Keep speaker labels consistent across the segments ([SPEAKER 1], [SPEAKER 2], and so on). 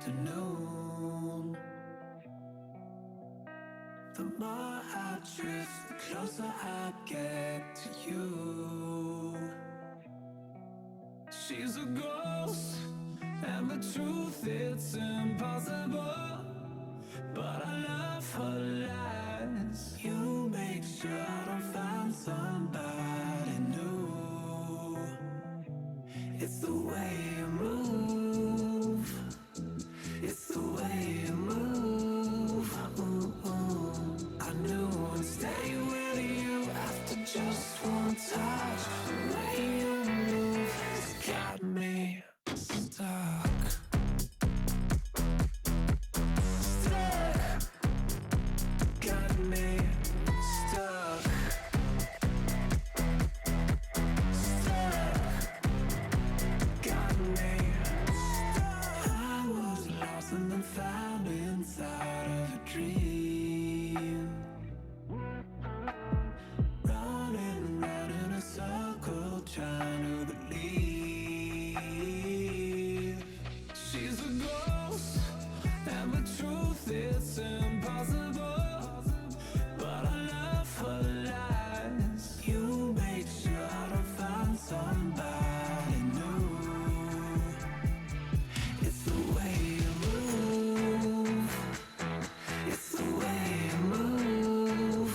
[SPEAKER 1] afternoon. The more I drift, the closer I get to you. She's a ghost, and the truth, it's impossible. But I love her lies. You make sure I don't find somebody new. It's the way you move. It's the way you move. I knew I'd stay with you after just one touch. The way you move has got me stuck. Got me stuck. Got me stuck. I was lost and then found inside of a dream. Running round in a circle, trying to believe. She's a ghost, and the truth, it's impossible. But I love her lies. You make sure I don't find somebody new. It's the way you move. It's the way you move.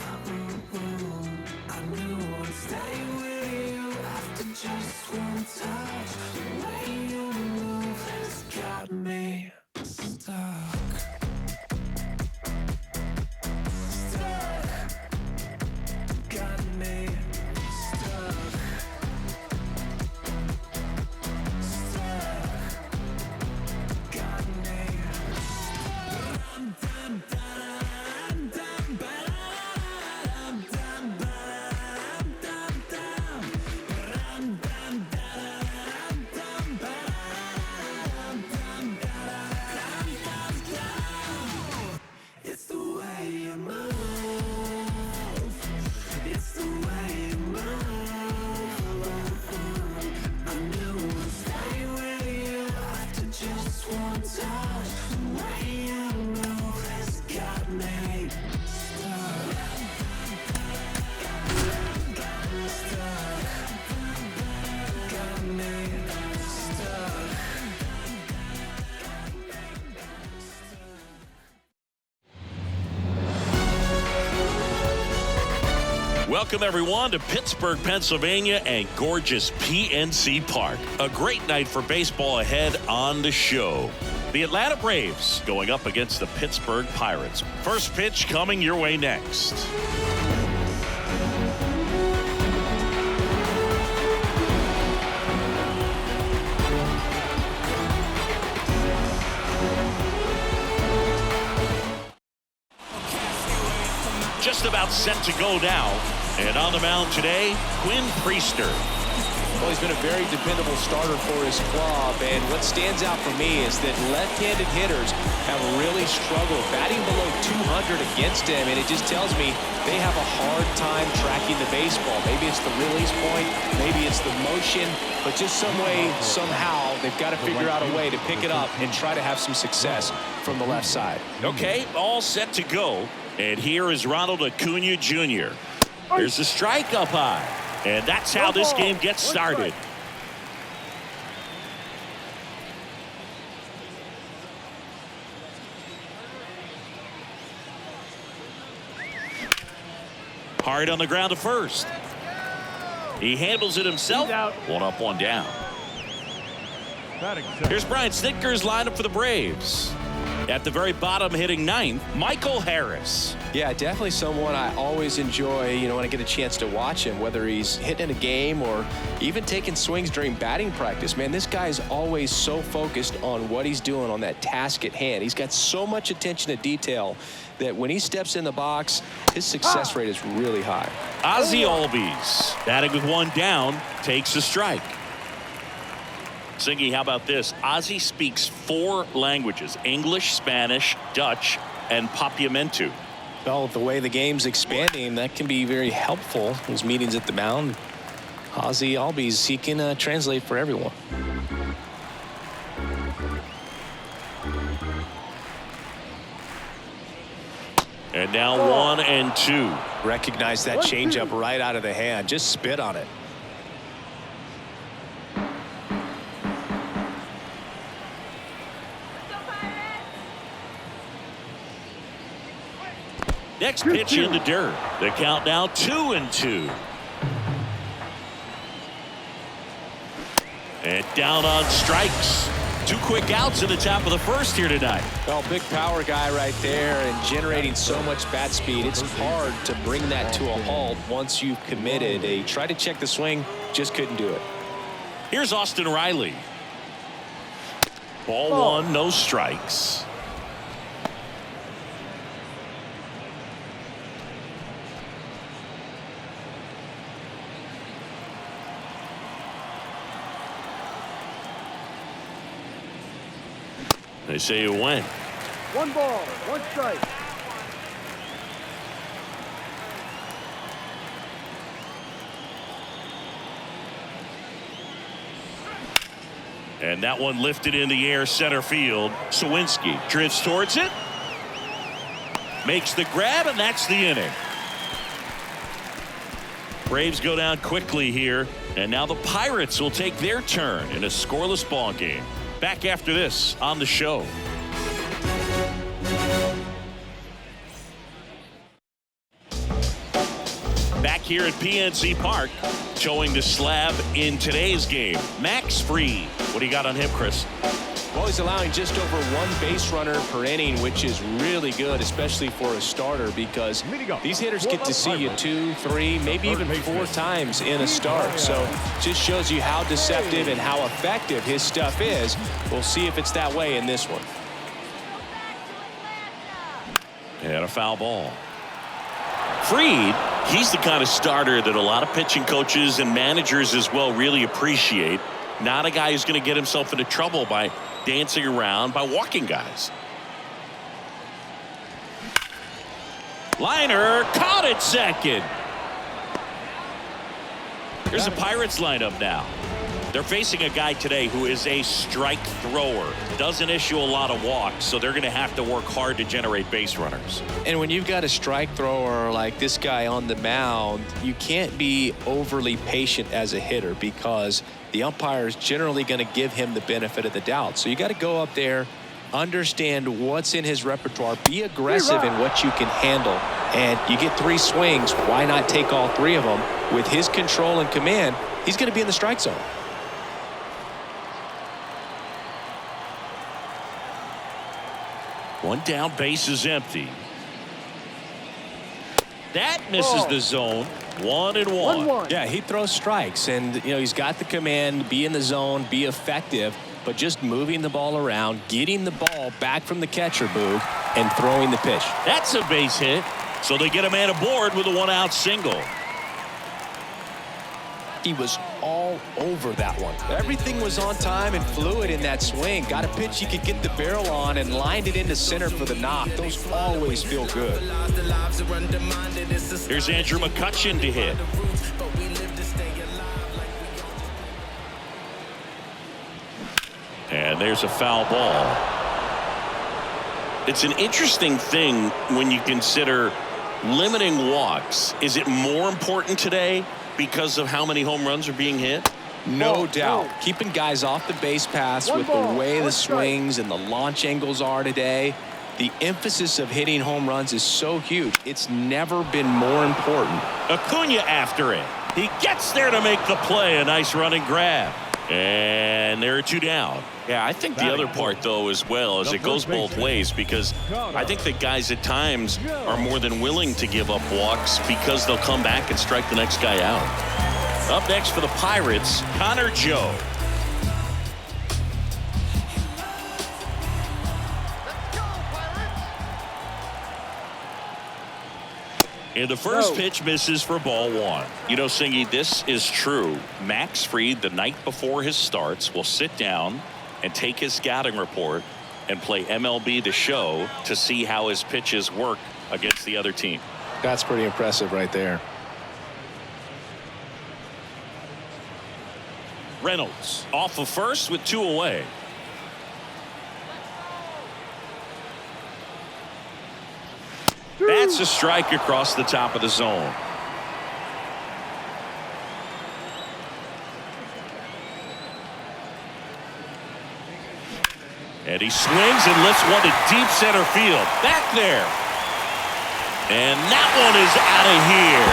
[SPEAKER 1] I knew I'd stay with you after just one touch. The way you move has got me stuck. Got me stuck. Got me. It's the way you move. It's the way you move. I knew I'd stay with you after just one touch. The way you move has got me stuck. Got me stuck. Got me stuck.
[SPEAKER 2] Welcome, everyone, to Pittsburgh, Pennsylvania and gorgeous PNC Park. A great night for baseball ahead on the show. The Atlanta Braves going up against the Pittsburgh Pirates. First pitch coming your way next. Just about set to go now. And on the mound today, Quinn.
[SPEAKER 3] Well, he's been a very dependable starter for his club, and what stands out for me is that left-handed hitters have really struggled batting below 200 against him, and it just tells me they have a hard time tracking the baseball. Maybe it's the release point, maybe it's the motion, but just some way, somehow, they've got to figure out a way to pick it up and try to have some success from the left side.
[SPEAKER 2] Okay, all set to go. And here is Ronald Acuna Jr. There's a strike up high. And that's how this game gets started. Hard on the ground to first. He handles it himself. One up, one down. Here's Brian Snitker's lineup for the Braves. At the very bottom, hitting ninth, Michael Harris.
[SPEAKER 3] Yeah, definitely someone I always enjoy, when I get a chance to watch him, whether he's hitting in a game or even taking swings during batting practice. Man, this guy is always so focused on what he's doing on that task at hand. He's got so much attention to detail that when he steps in the box, his success rate is really high.
[SPEAKER 2] Ozzie Albies, batting with one down, takes a strike. Singy, how about this? Ozzie speaks 4 languages: English, Spanish, Dutch, and Papiamentu.
[SPEAKER 3] Well, with the way the game's expanding, that can be very helpful. Those meetings at the mound, Ozzie Albies, he can translate for everyone.
[SPEAKER 2] And now 1-2.
[SPEAKER 3] Recognize that changeup right out of the hand. Just spit on it.
[SPEAKER 2] Next pitch in the dirt. The count now 2-2. And down on strikes. 2 quick outs in the top of the first here tonight.
[SPEAKER 3] Well, big power guy right there and generating so much bat speed. It's hard to bring that to a halt once you've committed. They tried to check the swing, just couldn't do it.
[SPEAKER 2] Here's Austin Riley. Ball 1, no strikes. They say it went.
[SPEAKER 4] 1 ball, 1 strike.
[SPEAKER 2] And that one lifted in the air center field. Sawinski drifts towards it. Makes the grab, and that's the inning. Braves go down quickly here, and now the Pirates will take their turn in a scoreless ball game. Back after this on the show. Back here at PNC Park, showing the slab in today's game. Max Fried. What do you got on him, Chris?
[SPEAKER 3] Well, he's allowing just over 1 base runner per inning, which is really good, especially for a starter, because these hitters get to see you 2, 3, maybe even 4 times in a start. So just shows you how deceptive and how effective his stuff is. We'll see if it's that way in this one.
[SPEAKER 2] And a foul ball. Fried, he's the kind of starter that a lot of pitching coaches and managers as well really appreciate. Not a guy who's going to get himself into trouble by dancing around, by walking guys. Liner caught at second. Here's the Pirates lineup now. They're facing a guy today who is a strike thrower. Doesn't issue a lot of walks, so they're going to have to work hard to generate base runners.
[SPEAKER 3] And when you've got a strike thrower like this guy on the mound, you can't be overly patient as a hitter because the umpire is generally going to give him the benefit of the doubt. So you got to go up there, understand what's in his repertoire, be aggressive in what you can handle. And you get 3 swings, why not take all 3 of them? With his control and command, he's going to be in the strike zone.
[SPEAKER 2] One down, base is empty. That misses the zone. 1-1.
[SPEAKER 3] Yeah, he throws strikes, and he's got the command, be in the zone, be effective, but just moving the ball around, getting the ball back from the catcher, Boog, and throwing the pitch.
[SPEAKER 2] That's a base hit. So they get a man aboard with a 1-out single.
[SPEAKER 3] He was all over that one. Everything was on time and fluid in that swing. Got a pitch he could get the barrel on and lined it into center for the knock. Those always feel good.
[SPEAKER 2] Here's Andrew McCutchen to hit. And there's a foul ball. It's an interesting thing when you consider limiting walks. Is it more important today because of how many home runs are being hit?
[SPEAKER 3] No doubt. Keeping guys off the base paths with the way the swings and the launch angles are today. The emphasis of hitting home runs is so huge. It's never been more important.
[SPEAKER 2] Acuna after it. He gets there to make the play. A nice running grab. And there are 2 down. Yeah, I think the other part, though, as well, is it goes both ways, because I think that guys at times are more than willing to give up walks because they'll come back and strike the next guy out. Up next for the Pirates, Connor Joe. And the first pitch misses for ball 1. You know, Singy, this is true. Max Fried, the night before his starts, will sit down and take his scouting report and play MLB The Show to see how his pitches work against the other team.
[SPEAKER 3] That's pretty impressive right there.
[SPEAKER 2] Reynolds off of first with 2 away. that's a strike across the top of the zone. And he swings and lifts one to deep center field. Back there. And that one is out of here.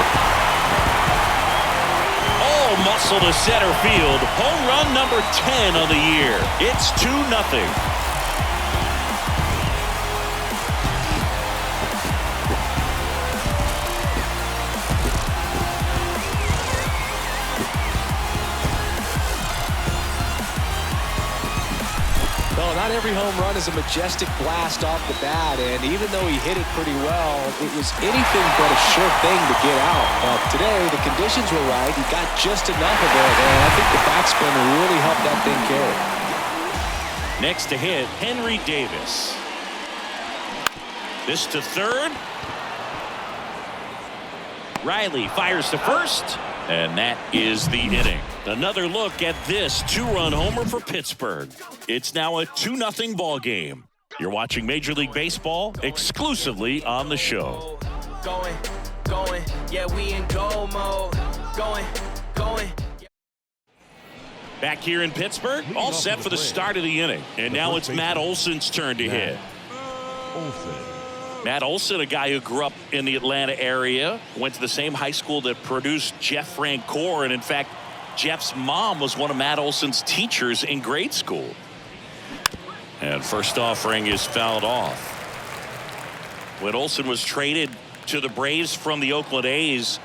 [SPEAKER 2] All muscle to center field. Home run number 10 on the year. It's 2-0.
[SPEAKER 3] Well, not every home run is a majestic blast off the bat, and even though he hit it pretty well, it was anything but a sure thing to get out. But today, the conditions were right. He got just enough of it, and I think the backspin really helped that thing carry.
[SPEAKER 2] Next to hit, Henry Davis. This to third. Riley fires to first, and that is the inning. Another look at this two-run homer for Pittsburgh. It's now a 2-0 ball game. You're watching Major League Baseball exclusively on the show.
[SPEAKER 5] Going, yeah, we in go mode. Going.
[SPEAKER 2] Back here in Pittsburgh, all set for the start of the inning. And now it's Matt Olson's turn to hit. Matt Olson, a guy who grew up in the Atlanta area, went to the same high school that produced Jeff Francoeur, and in fact, Jeff's mom was one of Matt Olson's teachers in grade school. And first offering is fouled off. When Olson was traded to the Braves from the Oakland A's,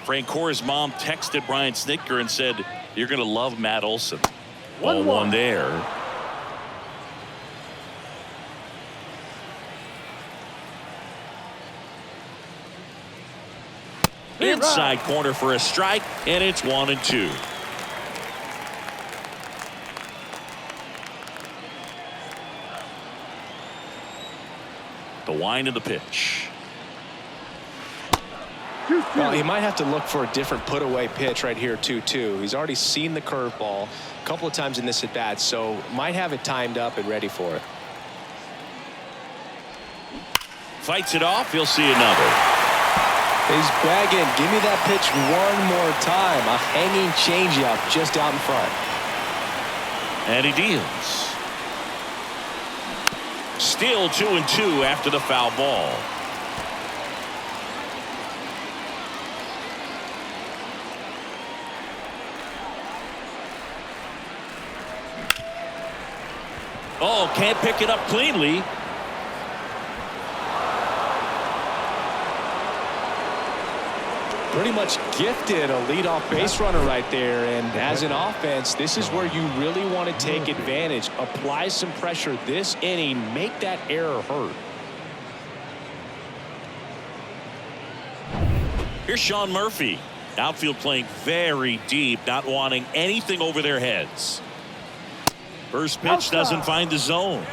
[SPEAKER 2] Francoeur's mom texted Brian Snitker and said, "You're going to love Matt Olson." 1-1 there. Inside corner for a strike, and it's 1-2. The wind of the pitch.
[SPEAKER 3] Well, he might have to look for a different put-away pitch right here, 2-2. He's already seen the curveball a couple of times in this at-bat, so might have it timed up and ready for it.
[SPEAKER 2] Fights it off. He'll see another.
[SPEAKER 3] He's begging, give me that pitch one more time. A hanging changeup just out in front.
[SPEAKER 2] And he deals. Still 2-2 after the foul ball. Oh, can't pick it up cleanly.
[SPEAKER 3] Pretty much gifted a leadoff base runner right there, and as an offense, this is where you really want to take advantage. Apply some pressure this inning, make that error hurt.
[SPEAKER 2] Here's Sean Murphy. Outfield playing very deep, not wanting anything over their heads. First pitch doesn't find the zone.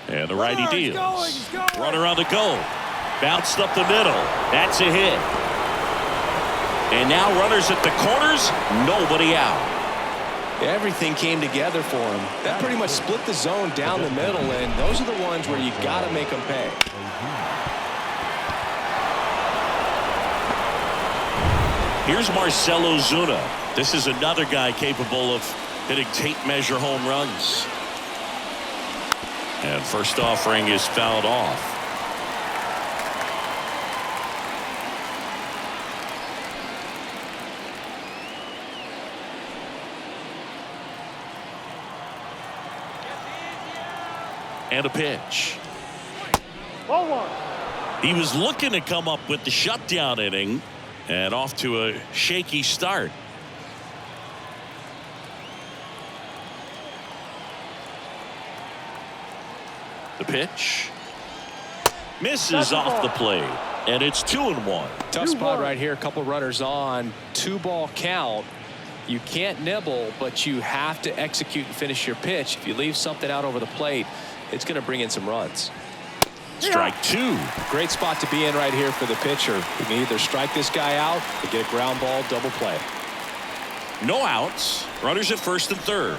[SPEAKER 2] And the righty deals. Runner on the go. Bounced up the middle. That's a hit. And now runners at the corners. Nobody out.
[SPEAKER 3] Everything came together for him. That pretty much split the zone down the middle, and those are the ones where you got to make them pay.
[SPEAKER 2] Here's Marcell Ozuna. This is another guy capable of hitting tape measure home runs. And first offering is fouled off. And a pitch.
[SPEAKER 4] Ball one.
[SPEAKER 2] He was looking to come up with the shutdown inning, and off to a shaky start. The pitch misses off the plate, and it's 2-1.
[SPEAKER 3] Tough spot right here. A couple runners on. 2-ball count. You can't nibble, but you have to execute and finish your pitch. If you leave something out over the plate, it's going to bring in some runs.
[SPEAKER 2] Strike two.
[SPEAKER 3] Great spot to be in right here for the pitcher. You can either strike this guy out or get a ground ball, double play.
[SPEAKER 2] No outs. Runners at first and third.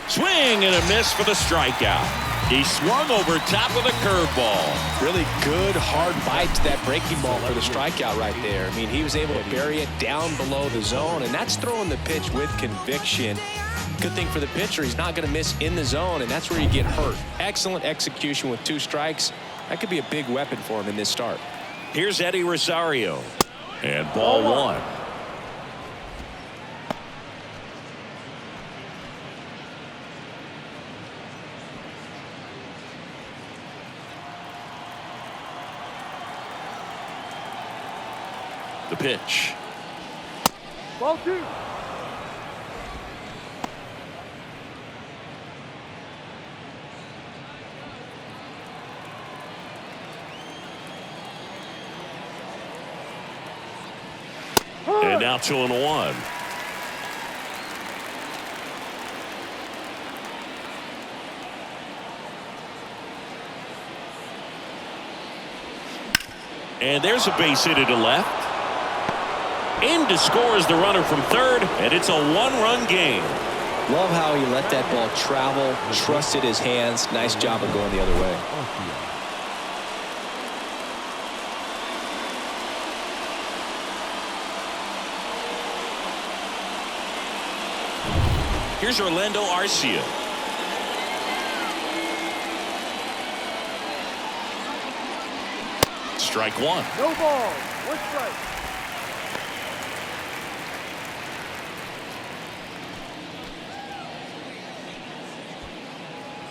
[SPEAKER 2] Swing and a miss for the strikeout. He swung over top of the curveball.
[SPEAKER 3] Really good hard bite to that breaking ball for the strikeout right there. I mean, he was able to bury it down below the zone, and that's throwing the pitch with conviction. Good thing for the pitcher, he's not going to miss in the zone, and that's where you get hurt. Excellent execution with 2 strikes. That could be a big weapon for him in this start.
[SPEAKER 2] Here's Eddie Rosario. And ball one. The pitch.
[SPEAKER 4] Ball 2.
[SPEAKER 2] And now 2-1. And there's a base hit to left. In to score is the runner from third, and it's a 1-run game.
[SPEAKER 3] Love how he let that ball travel, trusted his hands. Nice job of going the other way.
[SPEAKER 2] Here's Orlando Arcia. Strike one.
[SPEAKER 4] No ball. 1 strike.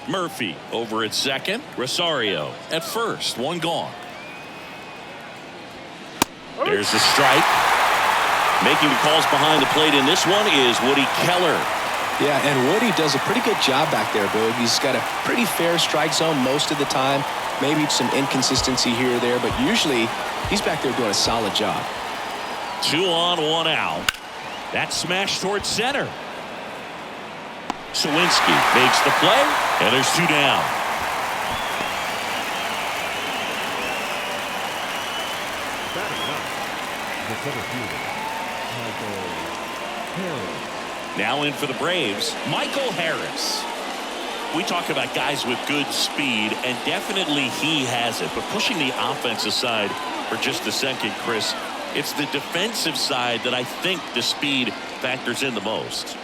[SPEAKER 2] Murphy over at second. Rosario at first. 1 gone. There's the strike. Making the calls behind the plate in this one is Woody Keller.
[SPEAKER 3] Yeah, and Woody does a pretty good job back there, Boog. He's got a pretty fair strike zone most of the time. Maybe some inconsistency here or there, but usually he's back there doing a solid job.
[SPEAKER 2] 2 on, 1 out. That smash towards center. Sawinski makes the play, and there's 2 down. Now in for the Braves, Michael Harris. We talk about guys with good speed, and definitely he has it. But pushing the offense aside for just a second, Chris, it's the defensive side that I think the speed factors in the most.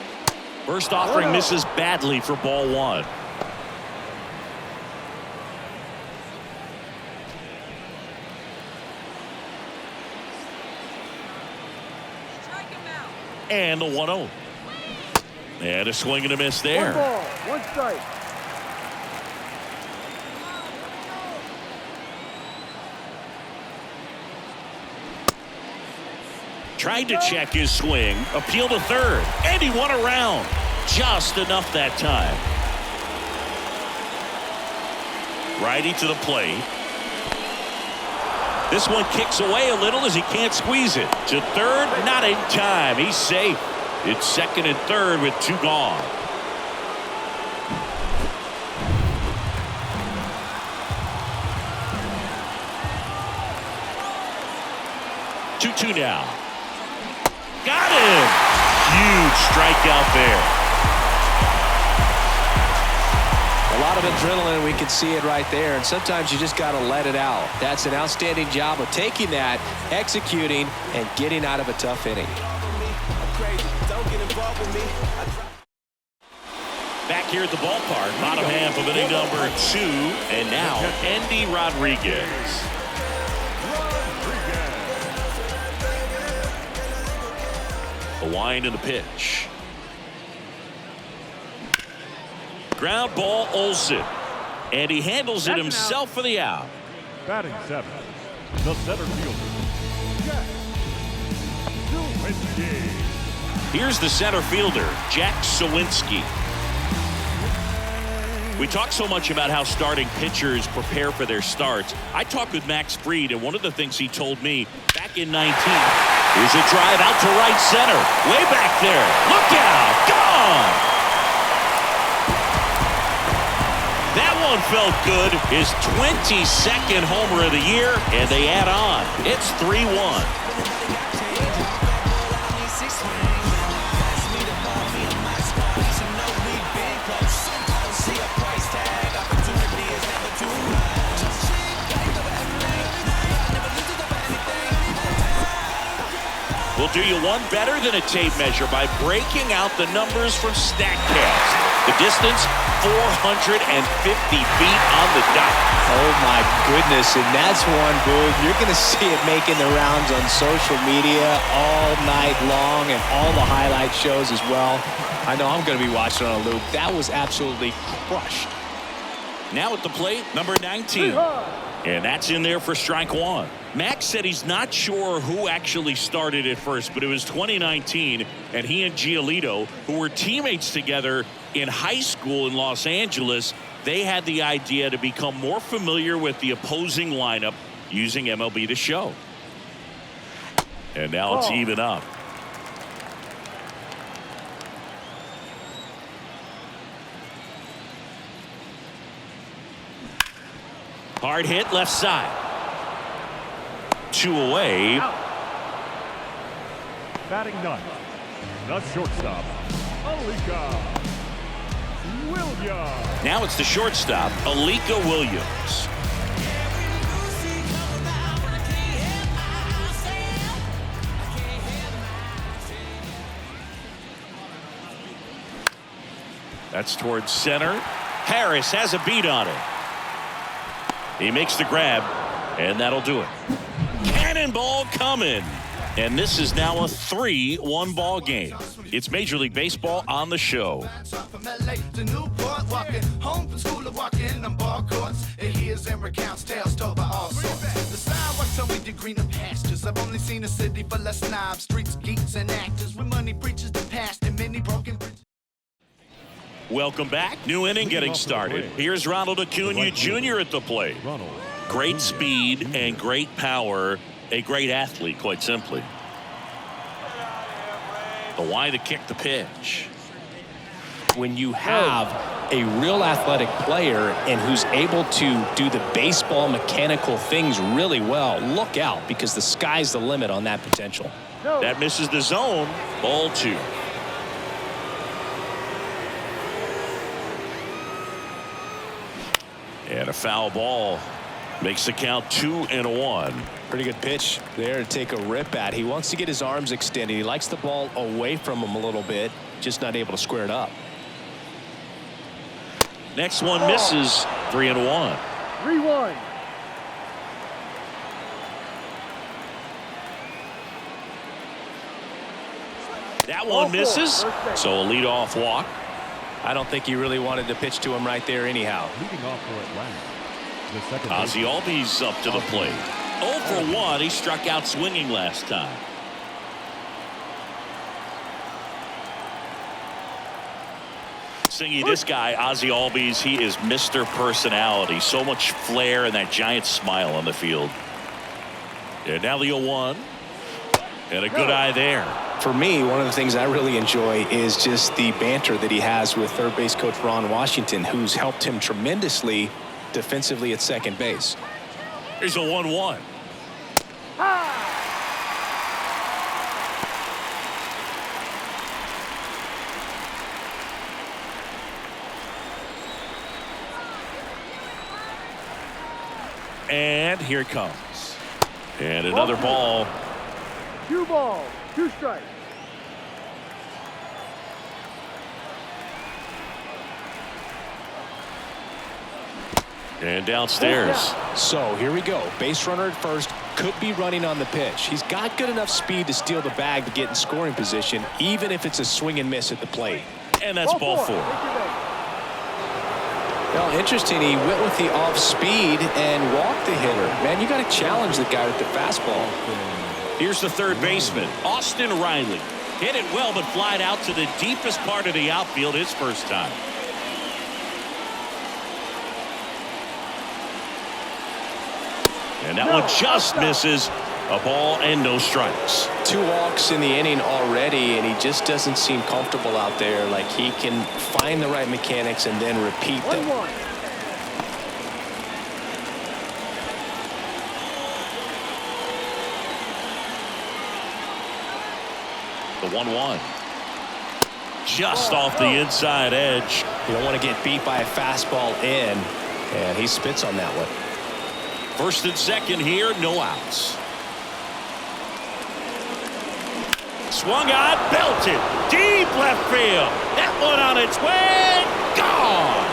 [SPEAKER 2] First offering misses badly for ball 1. And the 1-0. And a swing and a miss there.
[SPEAKER 4] 1 ball. 1 strike.
[SPEAKER 2] Tried to check his swing, appeal to third, and he won around. Just enough that time. Righty to the plate. This one kicks away a little as he can't squeeze it. To third, not in time. He's safe. It's second and third with 2 gone. Two now. Got him. Huge strikeout there.
[SPEAKER 3] A lot of adrenaline, we can see it right there, and sometimes you just got to let it out. That's an outstanding job of taking that, executing, and getting out of a tough inning.
[SPEAKER 2] Back here at the ballpark, bottom half of inning number 2, and now Andy Rodriguez. A wind in the pitch. Ground ball, Olsen. And he handles it himself for the out.
[SPEAKER 4] Batting 7, the center fielder, Jack Sawinski.
[SPEAKER 2] Here's the center fielder, Jack Sawinski. We talk so much about how starting pitchers prepare for their starts. I talked with Max Fried, and one of the things he told me back in 19, here's a drive out to right center. Way back there. Look out. Gone. That one felt good. His 22nd homer of the year, and they add on. It's 3-1. We'll do you one better than a tape measure by breaking out the numbers from StatCast. The distance, 450 feet on the dot.
[SPEAKER 3] Oh, my goodness. And that's one, Boog. You're going to see it making the rounds on social media all night long and all the highlight shows as well. I know I'm going to be watching on a loop. That was absolutely crushed.
[SPEAKER 2] Now at the plate, number 19. And that's in there for strike one. Max said he's not sure who actually started at first, but it was 2019, and he and Giolito, who were teammates together in high school in Los Angeles, they had the idea to become more familiar with the opposing lineup using MLB The Show. And now it's even up. Hard hit left side. 2 away.
[SPEAKER 4] Batting ninth, the shortstop, Alika Williams.
[SPEAKER 2] Now it's the shortstop, Alika Williams. That's towards center. Harris has a beat on it. He makes the grab, and that'll do it. Cannonball coming. And this is now a 3-1 ball game. It's Major League Baseball on the show.
[SPEAKER 6] I've only seen a city for less snobs, streets, geeks, and actors with money preaches the past and many broken bridges.
[SPEAKER 2] Welcome back. New inning getting started. Here's Ronald Acuna Jr. at the plate. Great speed and great power. A great athlete, quite simply. The why to kick the pitch.
[SPEAKER 3] When you have a real athletic player and who's able to do the baseball mechanical things really well, look out, because the sky's the limit on that potential.
[SPEAKER 2] That misses the zone. Ball 2. And a foul ball makes the count 2-1.
[SPEAKER 3] Pretty good pitch there to take a rip at. He wants to get his arms extended. He likes the ball away from him a little bit, just not able to square it up.
[SPEAKER 2] Next one misses. 3-1.
[SPEAKER 4] 3-1.
[SPEAKER 2] That one misses. So a leadoff walk.
[SPEAKER 3] I don't think he really wanted to pitch to him right there anyhow.
[SPEAKER 4] Leading off for Atlanta, the second
[SPEAKER 2] Ozzie Albies up to the plate. 0 for 1. He struck out swinging last time. Singy, this guy, Ozzie Albies, he is Mr. Personality. So much flair and that giant smile on the field. And now the 0-1. And a good eye there.
[SPEAKER 3] For me, one of the things I really enjoy is just the banter that he has with third base coach Ron Washington, who's helped him tremendously defensively at second base.
[SPEAKER 2] Here's a 1-1. And here it comes. And another ball.
[SPEAKER 4] 2 balls, 2 strikes.
[SPEAKER 2] And downstairs.
[SPEAKER 3] So here we go. Base runner at first, could be running on the pitch. He's got good enough speed to steal the bag to get in scoring position, even if it's a swing and miss at the plate.
[SPEAKER 2] And that's ball 4.
[SPEAKER 3] Well, interesting. He went with the off speed and walked the hitter. Man, you got to challenge the guy with the fastball.
[SPEAKER 2] Here's the third baseman, Austin Riley. Hit it well, but flied out to the deepest part of the outfield his first time. And that one just misses. A ball and no strikes.
[SPEAKER 3] 2 walks in the inning already, and he just doesn't seem comfortable out there. Like he can find the right mechanics and then repeat them.
[SPEAKER 2] The 1-1. Just off the inside edge.
[SPEAKER 3] You don't want to get beat by a fastball in, and he spits on that one.
[SPEAKER 2] First and second here, no outs. Swung on, belted, deep left field. That one on its way, gone.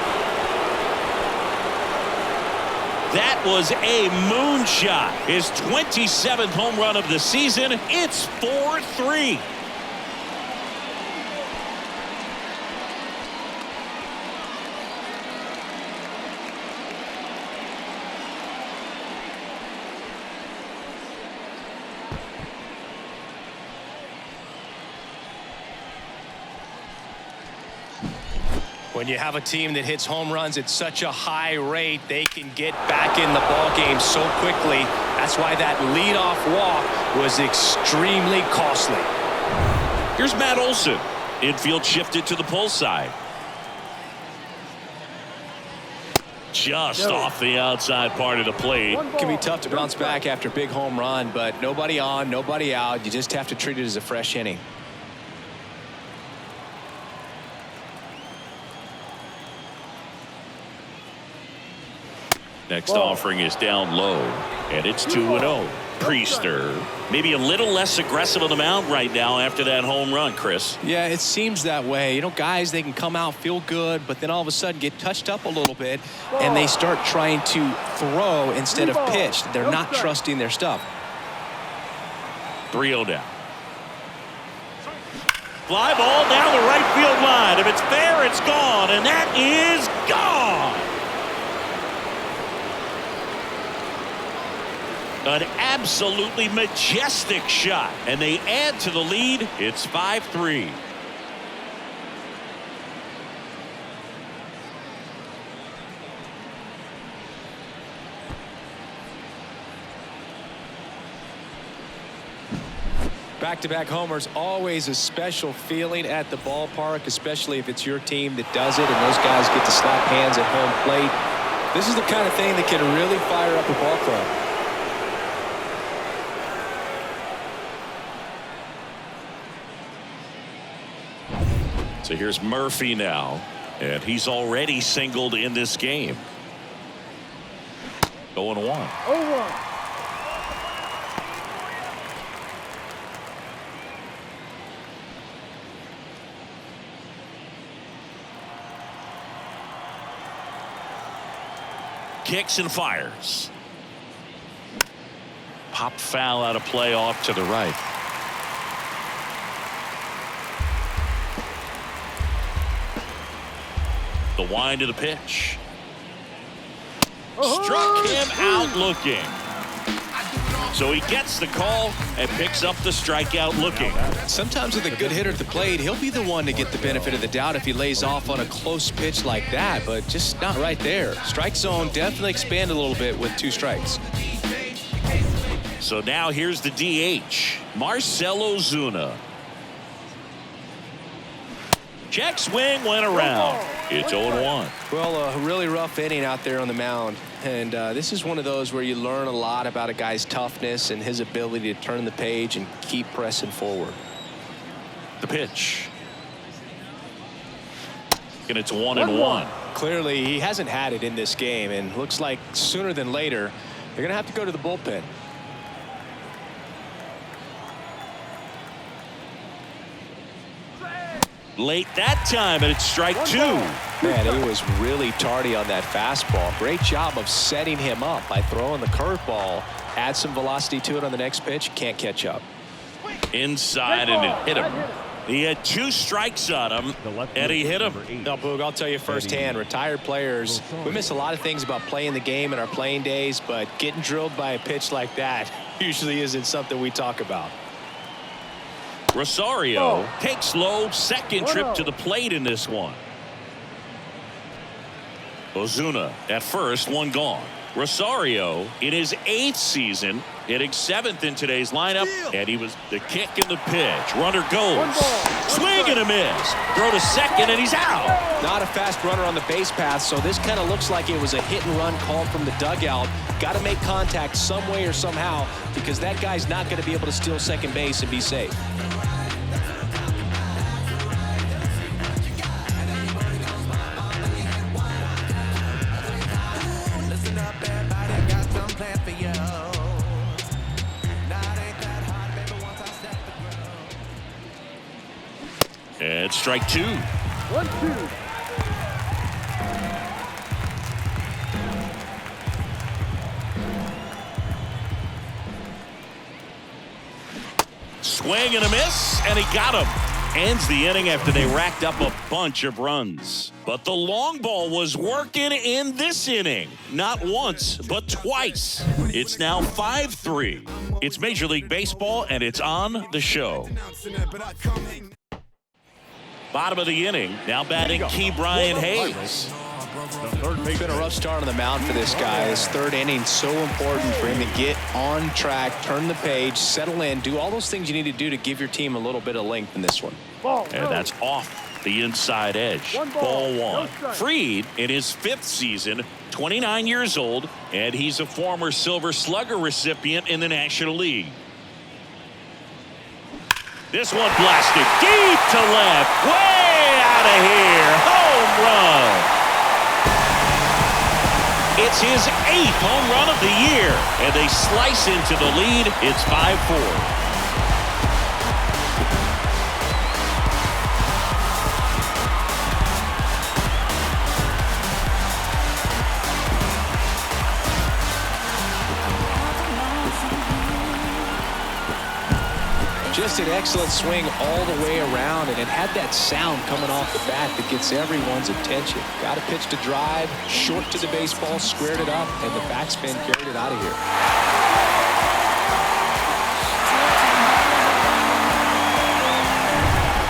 [SPEAKER 2] That was a moonshot. His 27th home run of the season. It's 4-3.
[SPEAKER 3] When you have a team that hits home runs at such a high rate, they can get back in the ball game so quickly. That's why that leadoff walk was extremely costly.
[SPEAKER 2] Here's Matt Olson. Infield shifted to the pull side. Just off the outside part of the plate.
[SPEAKER 3] It can be tough to bounce back after a big home run, but nobody on, nobody out. You just have to treat it as a fresh inning.
[SPEAKER 2] Next offering is down low, and it's 2-0. Priester maybe a little less aggressive on the mound right now after that home run, Chris.
[SPEAKER 3] Yeah, it seems that way. You know, guys, they can come out, feel good, but then all of a sudden get touched up a little bit, and they start trying to throw instead of pitch. They're not trusting their stuff.
[SPEAKER 2] 3-0 down. Fly ball down the right field line. If it's fair, it's gone, and that is gone. An absolutely majestic shot, and they add to the lead. It's 5-3.
[SPEAKER 3] Back-to-back homers, always a special feeling at the ballpark, especially if it's your team that does it and those guys get to slap hands at home plate. This is the kind of thing that can really fire up a ball club.
[SPEAKER 2] So here's Murphy now, and he's already singled in this game. 0-1.
[SPEAKER 7] 0-1.
[SPEAKER 2] Kicks and fires. Pop foul out of play off to the right. The wind of the pitch. Struck him out looking. So he gets the call and picks up the strikeout looking.
[SPEAKER 3] Sometimes with a good hitter at the plate, he'll be the one to get the benefit of the doubt if he lays off on a close pitch like that, but just not right there. Strike zone definitely expanded a little bit with 2 strikes.
[SPEAKER 2] So now here's the DH, Marcell Ozuna. Check swing went around. It's 0-1.
[SPEAKER 3] Well, a really rough inning out there on the mound. And this is one of those where you learn a lot about a guy's toughness and his ability to turn the page and keep pressing forward.
[SPEAKER 2] The pitch. And it's 1-1.
[SPEAKER 3] Clearly, he hasn't had it in this game, and looks like sooner than later, they're going to have to go to the bullpen.
[SPEAKER 2] Late that time, and it's strike 2.
[SPEAKER 3] Man, he was really tardy on that fastball. Great job of setting him up by throwing the curveball. Add some velocity to it on the next pitch. Can't catch up.
[SPEAKER 2] Inside, and it hit him. He had 2 strikes on him, and he hit him.
[SPEAKER 3] No, Boog, I'll tell you firsthand, retired players, we miss a lot of things about playing the game in our playing days, but getting drilled by a pitch like that usually isn't something we talk about.
[SPEAKER 2] Rosario takes low, second trip to the plate in this one. Ozuna at first, 1 gone. Rosario in his 8th season, hitting 7th in today's lineup, and he was the kick and the pitch. Runner goes. Swing and a miss. Throw to second, and he's out.
[SPEAKER 3] Not a fast runner on the base path, so this kind of looks like it was a hit and run call from the dugout. Got to make contact some way or somehow, because that guy's not going to be able to steal second base and be safe.
[SPEAKER 2] strike two.
[SPEAKER 4] 1-2.
[SPEAKER 2] Swing and a miss, and he got him. Ends the inning after they racked up a bunch of runs. But the long ball was working in this inning. Not once, but twice. It's now 5-3. It's Major League Baseball, and it's on the show. Bottom of the inning, now batting Key Brian Hayes.
[SPEAKER 3] It's been a rough start on the mound for this guy. This third inning so important for him to get on track, turn the page, settle in, do all those things you need to do to give your team a little bit of length in this one.
[SPEAKER 2] And that's off the inside edge. Ball one. Fried in his 5th season, 29 years old, and he's a former Silver Slugger recipient in the National League. This one blasted deep to left, way out of here. Home run. It's his 8th home run of the year, and they slice into the lead. It's 5-4.
[SPEAKER 3] Just an excellent swing all the way around, and it had that sound coming off the bat that gets everyone's attention. Got a pitch to drive, short to the baseball, squared it up, and the backspin carried it out of here.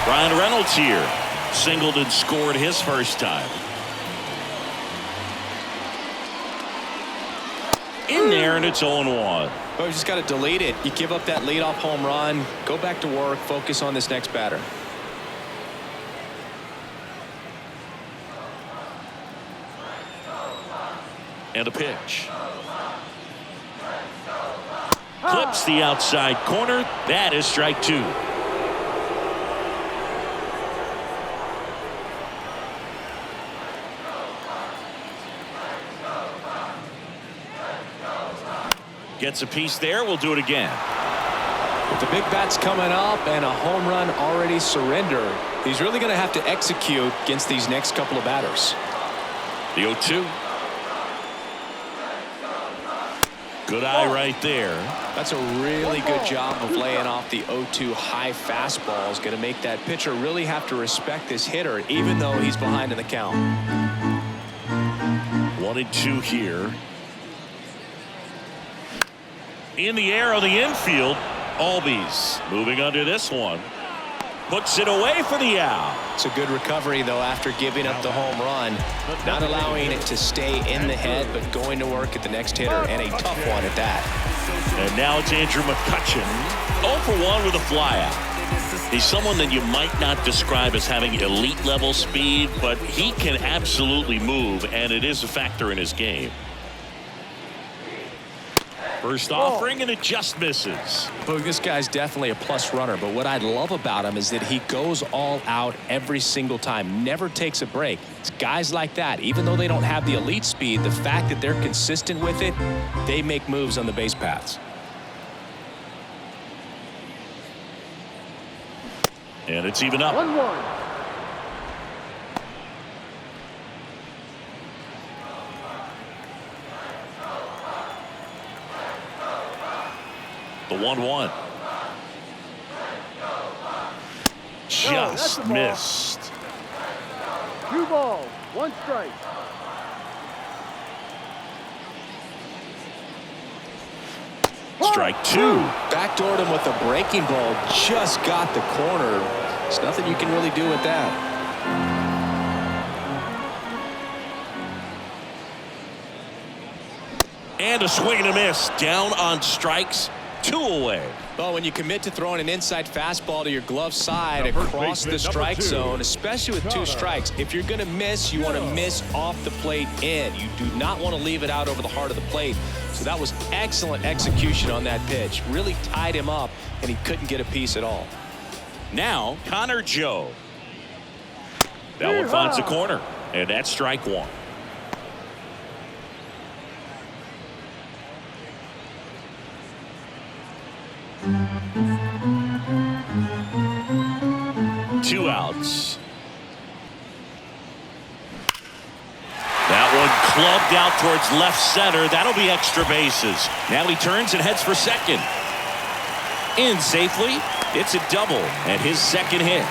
[SPEAKER 2] Ryan Reynolds here. Singled and scored his first time. In there, and it's 0-1.
[SPEAKER 3] Well, you just got to delete it. You give up that leadoff home run, go back to work, focus on this next batter.
[SPEAKER 2] And a pitch. Clips the outside corner. That is strike two. Gets a piece there. We'll do it again.
[SPEAKER 3] With the big bats coming up and a home run already surrendered, he's really going to have to execute against these next couple of batters.
[SPEAKER 2] The 0-2. Good eye right there.
[SPEAKER 3] That's a really good job of laying off the 0-2 high fastball. Is going to make that pitcher really have to respect this hitter, even though he's behind in the count.
[SPEAKER 2] 1-2 here. In the air on the infield. Albies moving under this one. Puts it away for the out.
[SPEAKER 3] It's a good recovery, though, after giving up the home run. Not allowing it to stay in the head, but going to work at the next hitter, and a tough one at that.
[SPEAKER 2] And now it's Andrew McCutchen. 0 for 1 with a flyout. He's someone that you might not describe as having elite level speed, but he can absolutely move, and it is a factor in his game. First offering, and it just misses.
[SPEAKER 3] Well, this guy's definitely a plus runner, but what I love about him is that he goes all out every single time, never takes a break. It's guys like that, even though they don't have the elite speed, the fact that they're consistent with it, they make moves on the base paths.
[SPEAKER 2] And it's even up.
[SPEAKER 4] 1-1.
[SPEAKER 2] The 1-1. Just missed.
[SPEAKER 4] 2 balls, 1 strike.
[SPEAKER 2] Strike two.
[SPEAKER 3] Backdoored him with a breaking ball, just got the corner. There's nothing you can really do with that.
[SPEAKER 2] And a swing and a miss. Down on strikes. 2 away.
[SPEAKER 3] Well, when you commit to throwing an inside fastball to your glove side across the strike zone, especially with 2 strikes, if you're going to miss, you want to miss off the plate in. You do not want to leave it out over the heart of the plate. So that was excellent execution on that pitch. Really tied him up, and he couldn't get a piece at all.
[SPEAKER 2] Now, Connor Joe. That one finds the corner, and that's strike 1. Two outs. one clubbed out towards left center. That'll be extra bases. Now he turns and heads for second. In safely. It's a double and his second hit.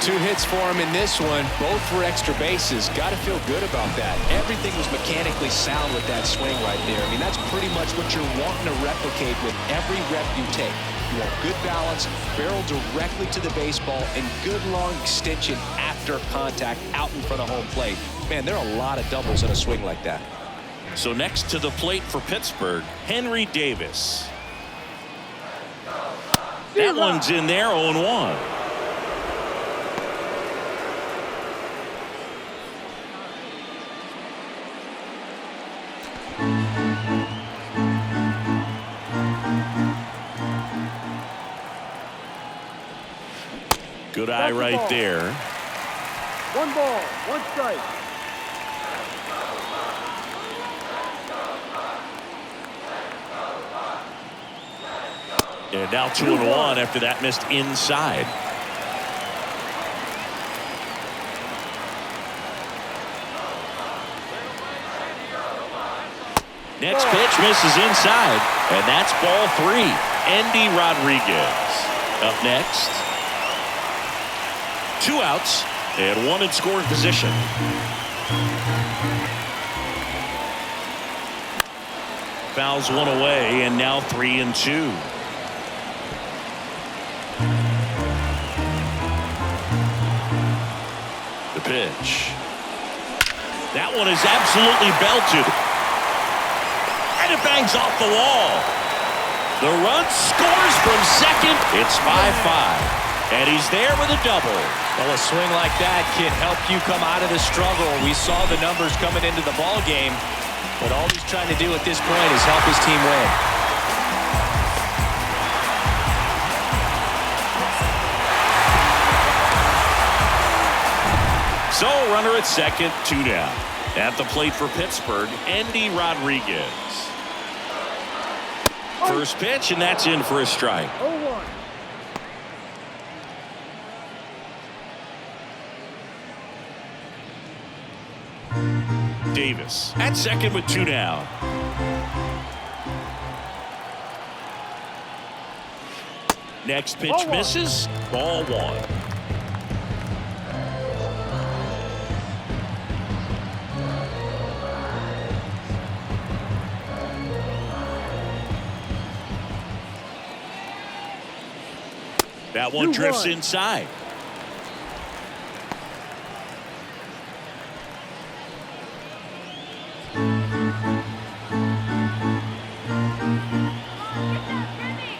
[SPEAKER 3] 2 hits for him in this one, both for extra bases. Got to feel good about that. Everything was mechanically sound with that swing right there. I mean, that's pretty much what you're wanting to replicate with every rep you take. You want good balance, barrel directly to the baseball, and good long extension after contact out in front of home plate. Man, there are a lot of doubles in a swing like that.
[SPEAKER 2] So next to the plate for Pittsburgh, Henry Davis. That one's in there, 0-1. Good eye right there.
[SPEAKER 4] 1 ball, 1 strike.
[SPEAKER 2] And now 2-1 after that missed inside. Next pitch misses inside, and that's ball 3. Andy Rodriguez up next. 2 outs and 1 in scoring position. Fouls 1 away, and now 3-2. The pitch. That one is absolutely belted. And it bangs off the wall. The run scores from second. It's 5-5. And he's there with a double.
[SPEAKER 3] Well, a swing like that can help you come out of the struggle. We saw the numbers coming into the ball game, but all he's trying to do at this point is help his team win.
[SPEAKER 2] So runner at second, 2 down. At the plate for Pittsburgh, Andy Rodriguez. First pitch, and that's in for a strike.
[SPEAKER 4] 0-1.
[SPEAKER 2] Davis at second with 2 down. Next pitch misses. Ball 1. That one drifts inside.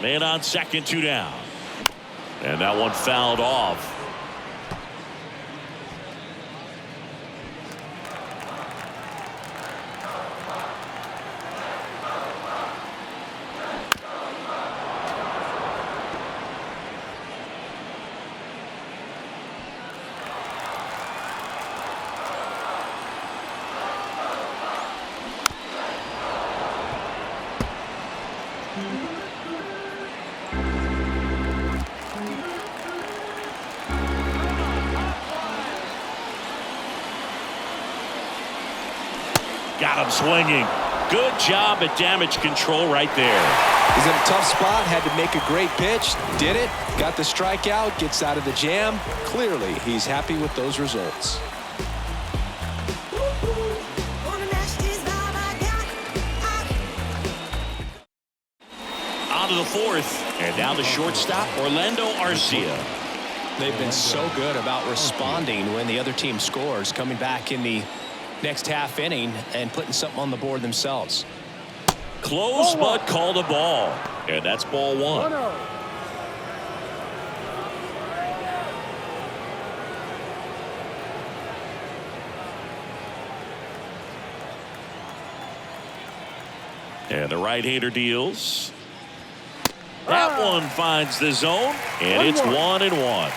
[SPEAKER 2] Man on second, 2 down. And that one fouled off. Got him swinging. Good job at damage control right there.
[SPEAKER 3] He's in a tough spot, had to make a great pitch, did it, got the strikeout, gets out of the jam. Clearly, he's happy with those results.
[SPEAKER 2] On to the 4th, and now the shortstop, Orlando Arcia.
[SPEAKER 3] They've been so good about responding when the other team scores, coming back in the next half inning and putting something on the board themselves.
[SPEAKER 2] Close, but called a ball. And that's ball 1.
[SPEAKER 4] 1-0.
[SPEAKER 2] And the right-hander deals. That one finds the zone, and it's 1-1.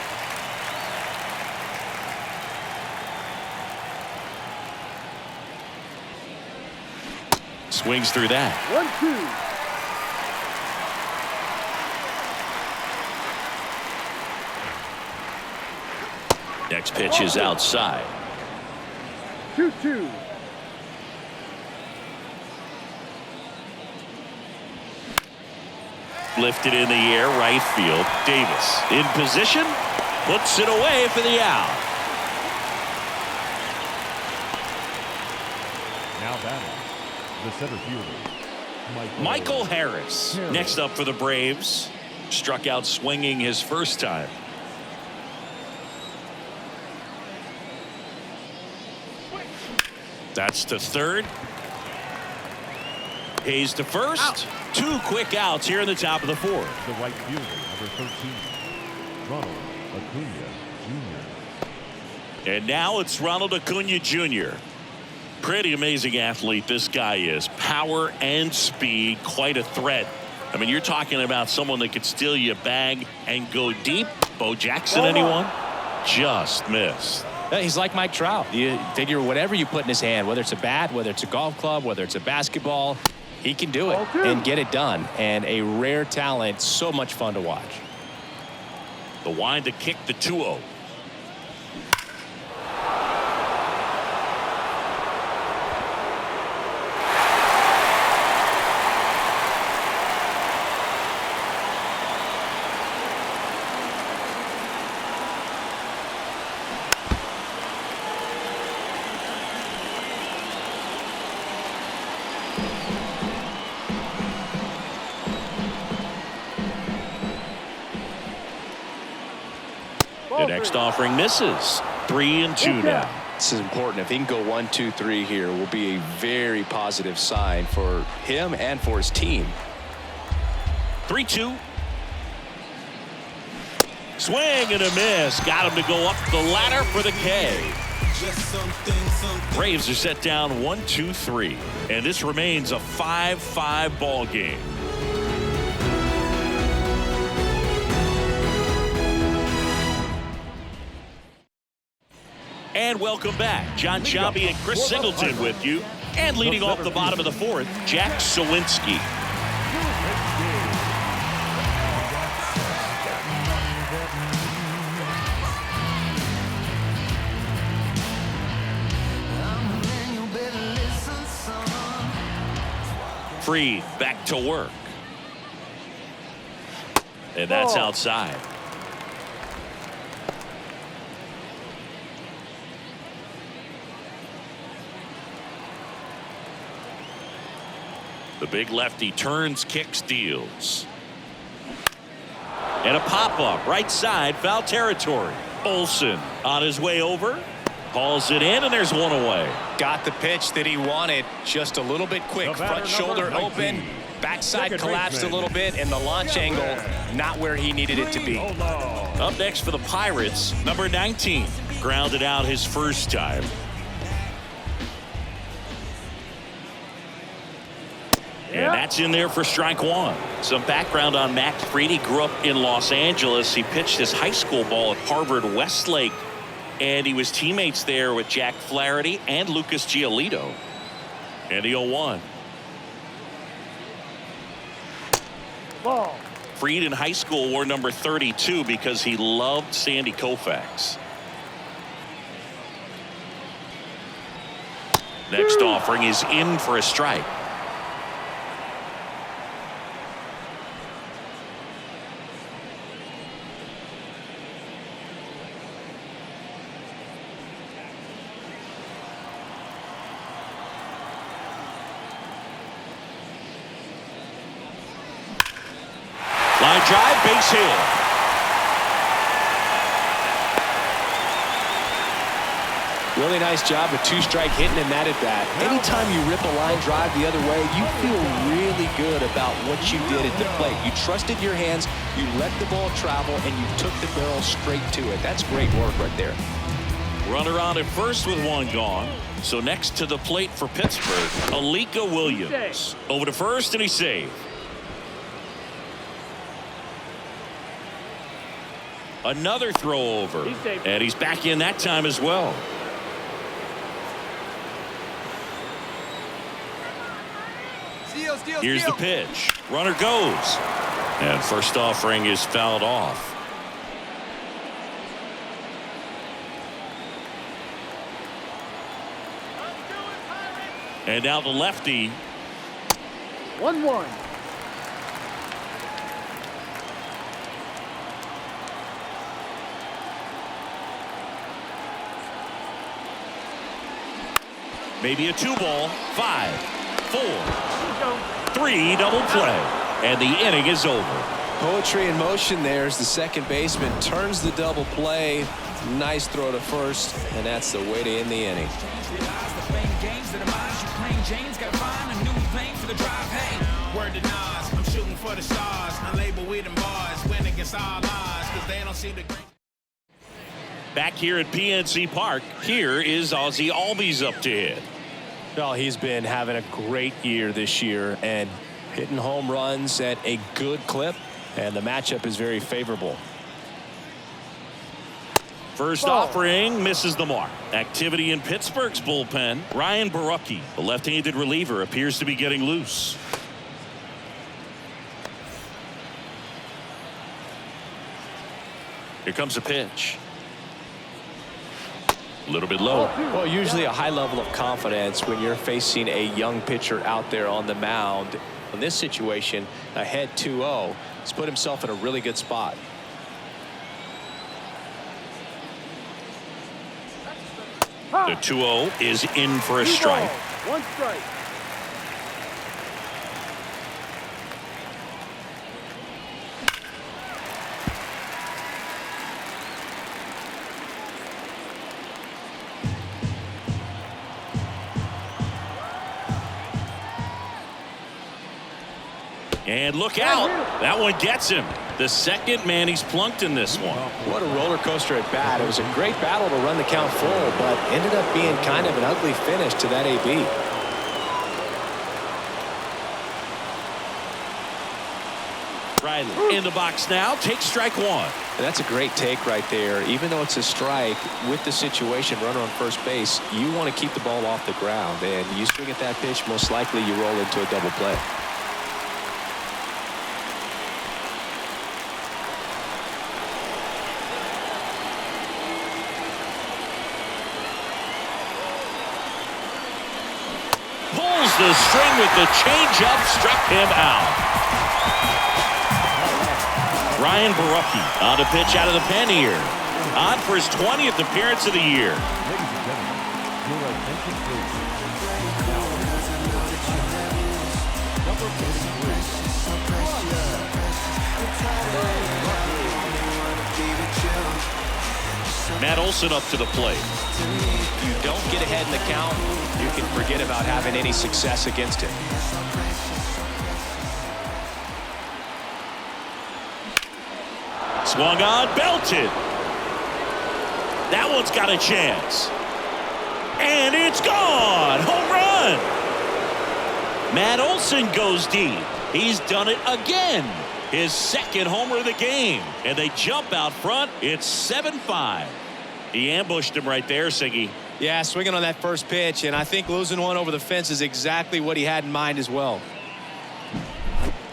[SPEAKER 2] Swings through that.
[SPEAKER 4] 1-2.
[SPEAKER 2] Next pitch is outside.
[SPEAKER 4] 2-2.
[SPEAKER 2] Lifted in the air, right field. Davis in position, puts it away for the out.
[SPEAKER 4] Now batting, the center fielder,
[SPEAKER 2] Michael Harris. Next up for the Braves. Struck out swinging his first time. That's to third. Hayes to first.
[SPEAKER 5] Out.
[SPEAKER 2] 2 quick outs here in the top of the 4th.
[SPEAKER 4] The right fielder, number 13, Ronald Acuna Jr.
[SPEAKER 2] And now it's Ronald Acuna Jr. Pretty amazing athlete this guy is. Power and speed, quite a threat. I mean, you're talking about someone that could steal you a bag and go deep. Bo Jackson, anyone? Just missed.
[SPEAKER 3] He's like Mike Trout. You figure whatever you put in his hand, whether it's a bat, whether it's a golf club, whether it's a basketball, he can do it and get it done. And a rare talent, so much fun to watch.
[SPEAKER 2] The wind to kick the 2-0. The next offering misses. 3-2 now.
[SPEAKER 3] This is important. If he can go 1, 2, 3 here, will be a very positive sign for him and for his team.
[SPEAKER 2] 3-2. Swing and a miss. Got him to go up the ladder for the K. Braves are set down 1-2-3. And this remains a 5-5 ball game. And welcome back. John Sciambi and Chris Singleton with you. And leading off the bottom of the 4th, Jack Sawinski. Freed back to work. And that's outside. The big lefty turns, kicks, deals. And a pop-up right side, foul territory. Olsen on his way over. Hauls it in, and there's one away.
[SPEAKER 3] Got the pitch that he wanted, just a little bit quick. Front shoulder open, backside collapsed a little bit, and the launch angle not where he needed it to be.
[SPEAKER 2] Up next for the Pirates, number 19. Grounded out his first time. And that's in there for strike 1. Some background on Max Fried. He grew up in Los Angeles. He pitched his high school ball at Harvard Westlake. And he was teammates there with Jack Flaherty and Lucas Giolito. And the 0-1.
[SPEAKER 4] Ball.
[SPEAKER 2] Fried in high school wore number 32 because he loved Sandy Koufax. Next offering is in for a strike. Line drive, base hit.
[SPEAKER 3] Really nice job with 2-strike hitting in that at bat. Anytime you rip a line drive the other way, you feel really good about what you did at the plate. You trusted your hands, you let the ball travel, and you took the barrel straight to it. That's great work right there.
[SPEAKER 2] Runner on at first with 1 gone. So next to the plate for Pittsburgh, Alika Williams. Over to first, and he's saved. Another throw over, and he's back in that time as well. Here's the pitch. Runner goes. And first offering is fouled off. And now the lefty.
[SPEAKER 7] 1-1.
[SPEAKER 2] Maybe a 2-ball. 5, 4, 3 double play. And the inning is over.
[SPEAKER 3] Poetry in motion there as the second baseman turns the double play. Nice throw to first, and that's the way to end the inning.
[SPEAKER 7] Word to Nas, I'm shooting for the stars. Unlabeled with them bars, win against all odds, cause they don't see the green.
[SPEAKER 2] Back here at PNC Park, here is Ozzie Albies up to hit.
[SPEAKER 3] Well, he's been having a great year this year and hitting home runs at a good clip, and the matchup is very favorable.
[SPEAKER 2] First offering misses the mark. Activity in Pittsburgh's bullpen. Ryan Borucki, the left-handed reliever, appears to be getting loose. Here comes a pitch. A little bit low.
[SPEAKER 3] Well, usually a high level of confidence when you're facing a young pitcher out there on the mound. In this situation, ahead 2-0, he's put himself in a really good spot.
[SPEAKER 2] The 2-0 is in for a strike.
[SPEAKER 8] 1 strike.
[SPEAKER 2] And look out. That one gets him. The second man he's plunked in this one.
[SPEAKER 3] What a roller coaster at bat. It was a great battle to run the count full, but ended up being kind of an ugly finish to that AB.
[SPEAKER 2] Riley in the box now. Takes strike one.
[SPEAKER 3] And that's a great take right there. Even though it's a strike, with the situation, runner on first base, you want to keep the ball off the ground. And you swing at that pitch, most likely you roll into a double play.
[SPEAKER 2] The string with the changeup struck him out. Ryan Borucki on a pitch out of the pen here. On for his 20th appearance of the year.
[SPEAKER 4] Ladies and gentlemen, your attention please. Number 53.
[SPEAKER 2] Matt Olson up to the plate.
[SPEAKER 3] If you don't get ahead in the count, you can forget about having any success against him.
[SPEAKER 2] Swung on, belted. That one's got a chance. And it's gone. Home run. Matt Olson goes deep. He's done it again. His second homer of the game. And they jump out front. It's 7-5. He ambushed him right there, Siggy.
[SPEAKER 3] Yeah, swinging on that first pitch, and I think losing one over the fence is exactly what he had in mind as well.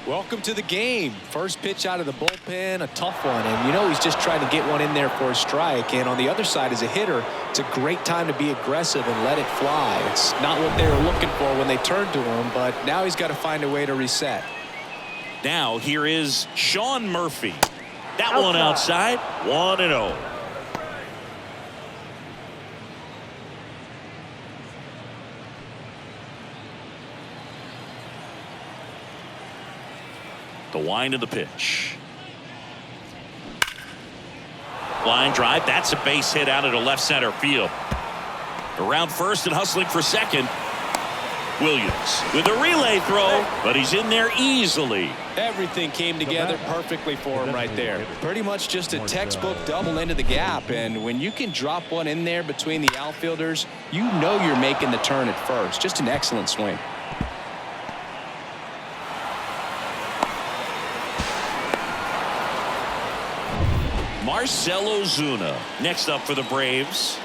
[SPEAKER 3] Welcome to the game. First pitch out of the bullpen, a tough one, and you know he's just trying to get one in there for a strike. And on the other side, as a hitter, it's a great time to be aggressive and let it fly. It's not what they were looking for when they turned to him, but now he's got to find a way to reset.
[SPEAKER 2] Now here is Sean Murphy. That one outside, 1-0. The wind of the pitch. Line drive. That's a base hit out into left center field. Around first and hustling for second. Williams with a relay throw, but he's in there easily.
[SPEAKER 3] Everything came together perfectly for him right there. Pretty much just a textbook double into the gap, and when you can drop one in there between the outfielders, you know you're making the turn at first. Just an excellent swing.
[SPEAKER 2] Marcell Ozuna next up for the Braves.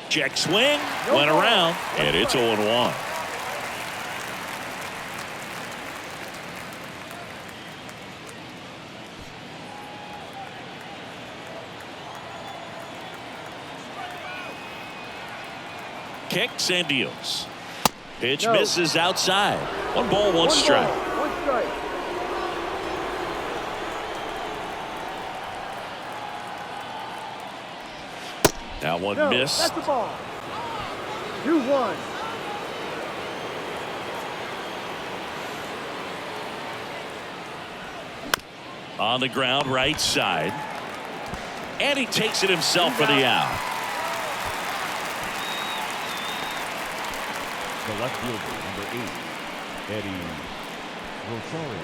[SPEAKER 2] Check swing, went around, and it's 0-1. Kicks and deals. Pitch misses outside. 1 ball, 1 strike.
[SPEAKER 8] 1 strike.
[SPEAKER 2] That one
[SPEAKER 4] No,
[SPEAKER 2] missed.
[SPEAKER 4] that's the ball. 2-1.
[SPEAKER 2] On the ground, right side. And he takes it himself for the out.
[SPEAKER 4] The left fielder, number 8, Eddie Rosario.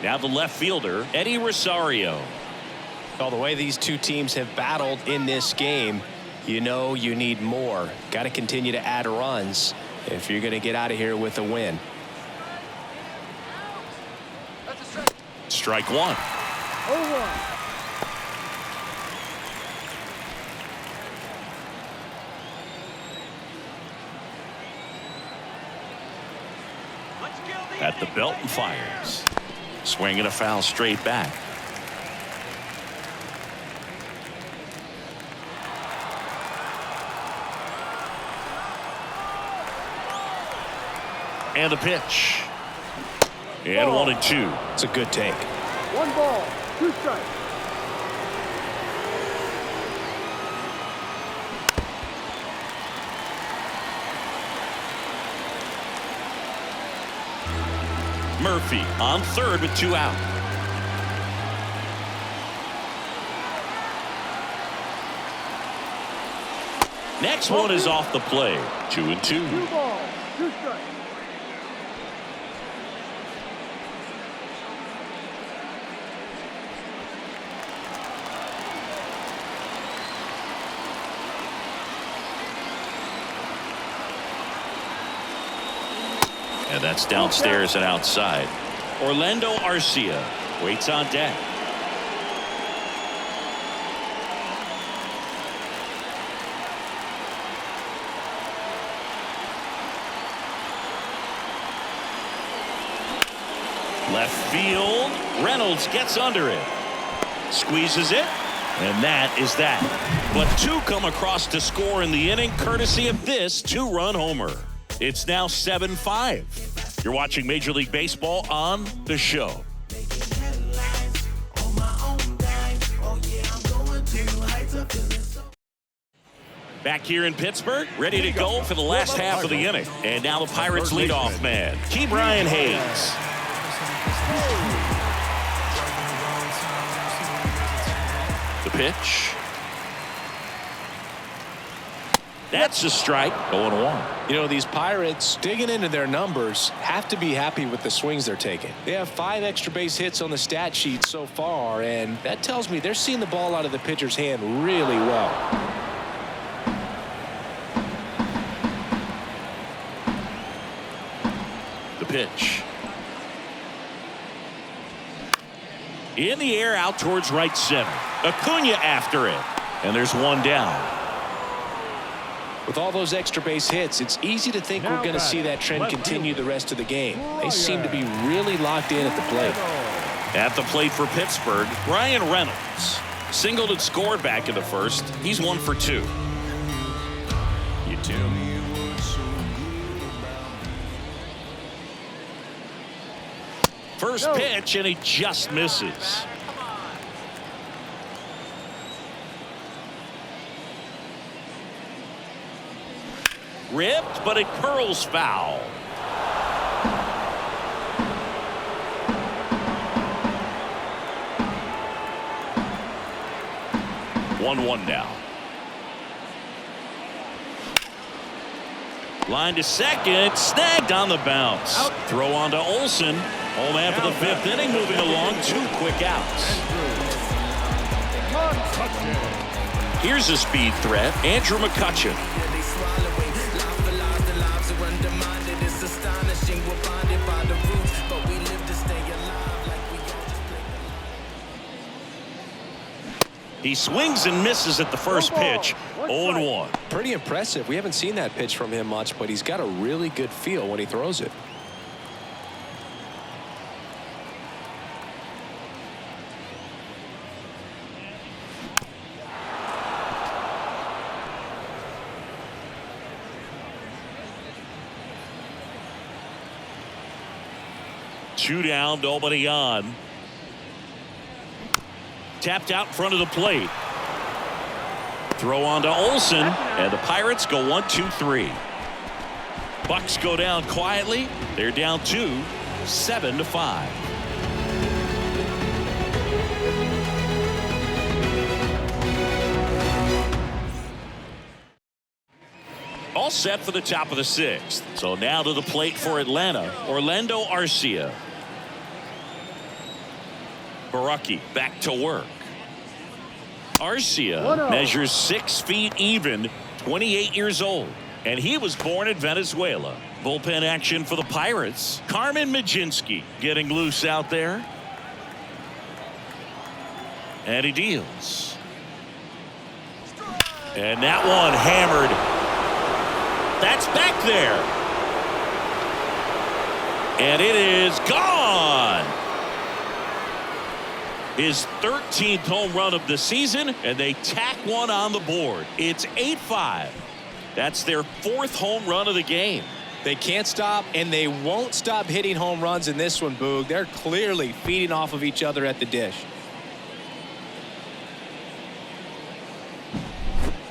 [SPEAKER 2] Now the left fielder, Eddie Rosario.
[SPEAKER 3] Well, the way these two teams have battled in this game, you know you need more. Got to continue to add runs if you're going to get out of here with a win.
[SPEAKER 2] Strike one.
[SPEAKER 4] 0-1.
[SPEAKER 2] At the belt and fires. Swinging a foul straight back. And the pitch. And 1-2.
[SPEAKER 3] It's a good take.
[SPEAKER 4] 1 ball, 2 strikes.
[SPEAKER 2] Murphy on third with 2 out. Next one is off the play. 2-2.
[SPEAKER 4] 2 balls, 2 strikes.
[SPEAKER 2] And that's downstairs and outside. Orlando Arcia waits on deck. Left field. Reynolds gets under it. Squeezes it. And that is that. But 2 come across to score in the inning courtesy of this 2-run homer. It's now 7-5. You're watching Major League Baseball on the show. Back here in Pittsburgh, ready to go for the last half of the inning. And now the Pirates leadoff man, Brian Hayes. The pitch. That's a strike. 0-1.
[SPEAKER 3] You know, these Pirates, digging into their numbers, have to be happy with the swings they're taking. They have 5 extra base hits on the stat sheet so far, and that tells me they're seeing the ball out of the pitcher's hand really well.
[SPEAKER 2] The pitch. In the air, out towards right center. Acuna after it. And there's 1 down.
[SPEAKER 3] With all those extra base hits, it's easy to think we're going to see that trend continue the rest of the game. They seem to be really locked in at the plate.
[SPEAKER 2] At the plate for Pittsburgh, Ryan Reynolds. Singled and scored back in the first. He's 1 for 2. You tell me what's so good about me. First pitch, and he just misses. Ripped, but it curls foul. One now. Line to second, snagged on the bounce. Out. Throw on to Olsen. Home man for the 5th inning, moving along. 2 quick outs. Here's a speed threat, Andrew McCutchen. He swings and misses at the first pitch. 0-1.
[SPEAKER 3] Pretty impressive. We haven't seen that pitch from him much, but he's got a really good feel when he throws it.
[SPEAKER 2] Two down, nobody on. Tapped out in front of the plate. throw on to Olsen, and the Pirates go 1-2-3. Bucks go down quietly. They're down 2, 7-5. All set for the top of the 6th. So now to the plate for Atlanta, Orlando Arcia. Baraki back to work. Arcia measures 6 feet even, 28 years old, and he was born in Venezuela. Bullpen action for the Pirates. Carmen Majinski getting loose out there. And he deals. And that one hammered. That's back there. And it is gone. His 13th home run of the season, and they tack one on the board. It's 8-5. That's their 4th home run of the game.
[SPEAKER 3] They can't stop, and they won't stop hitting home runs in this one, Boog. They're clearly feeding off of each other at the dish.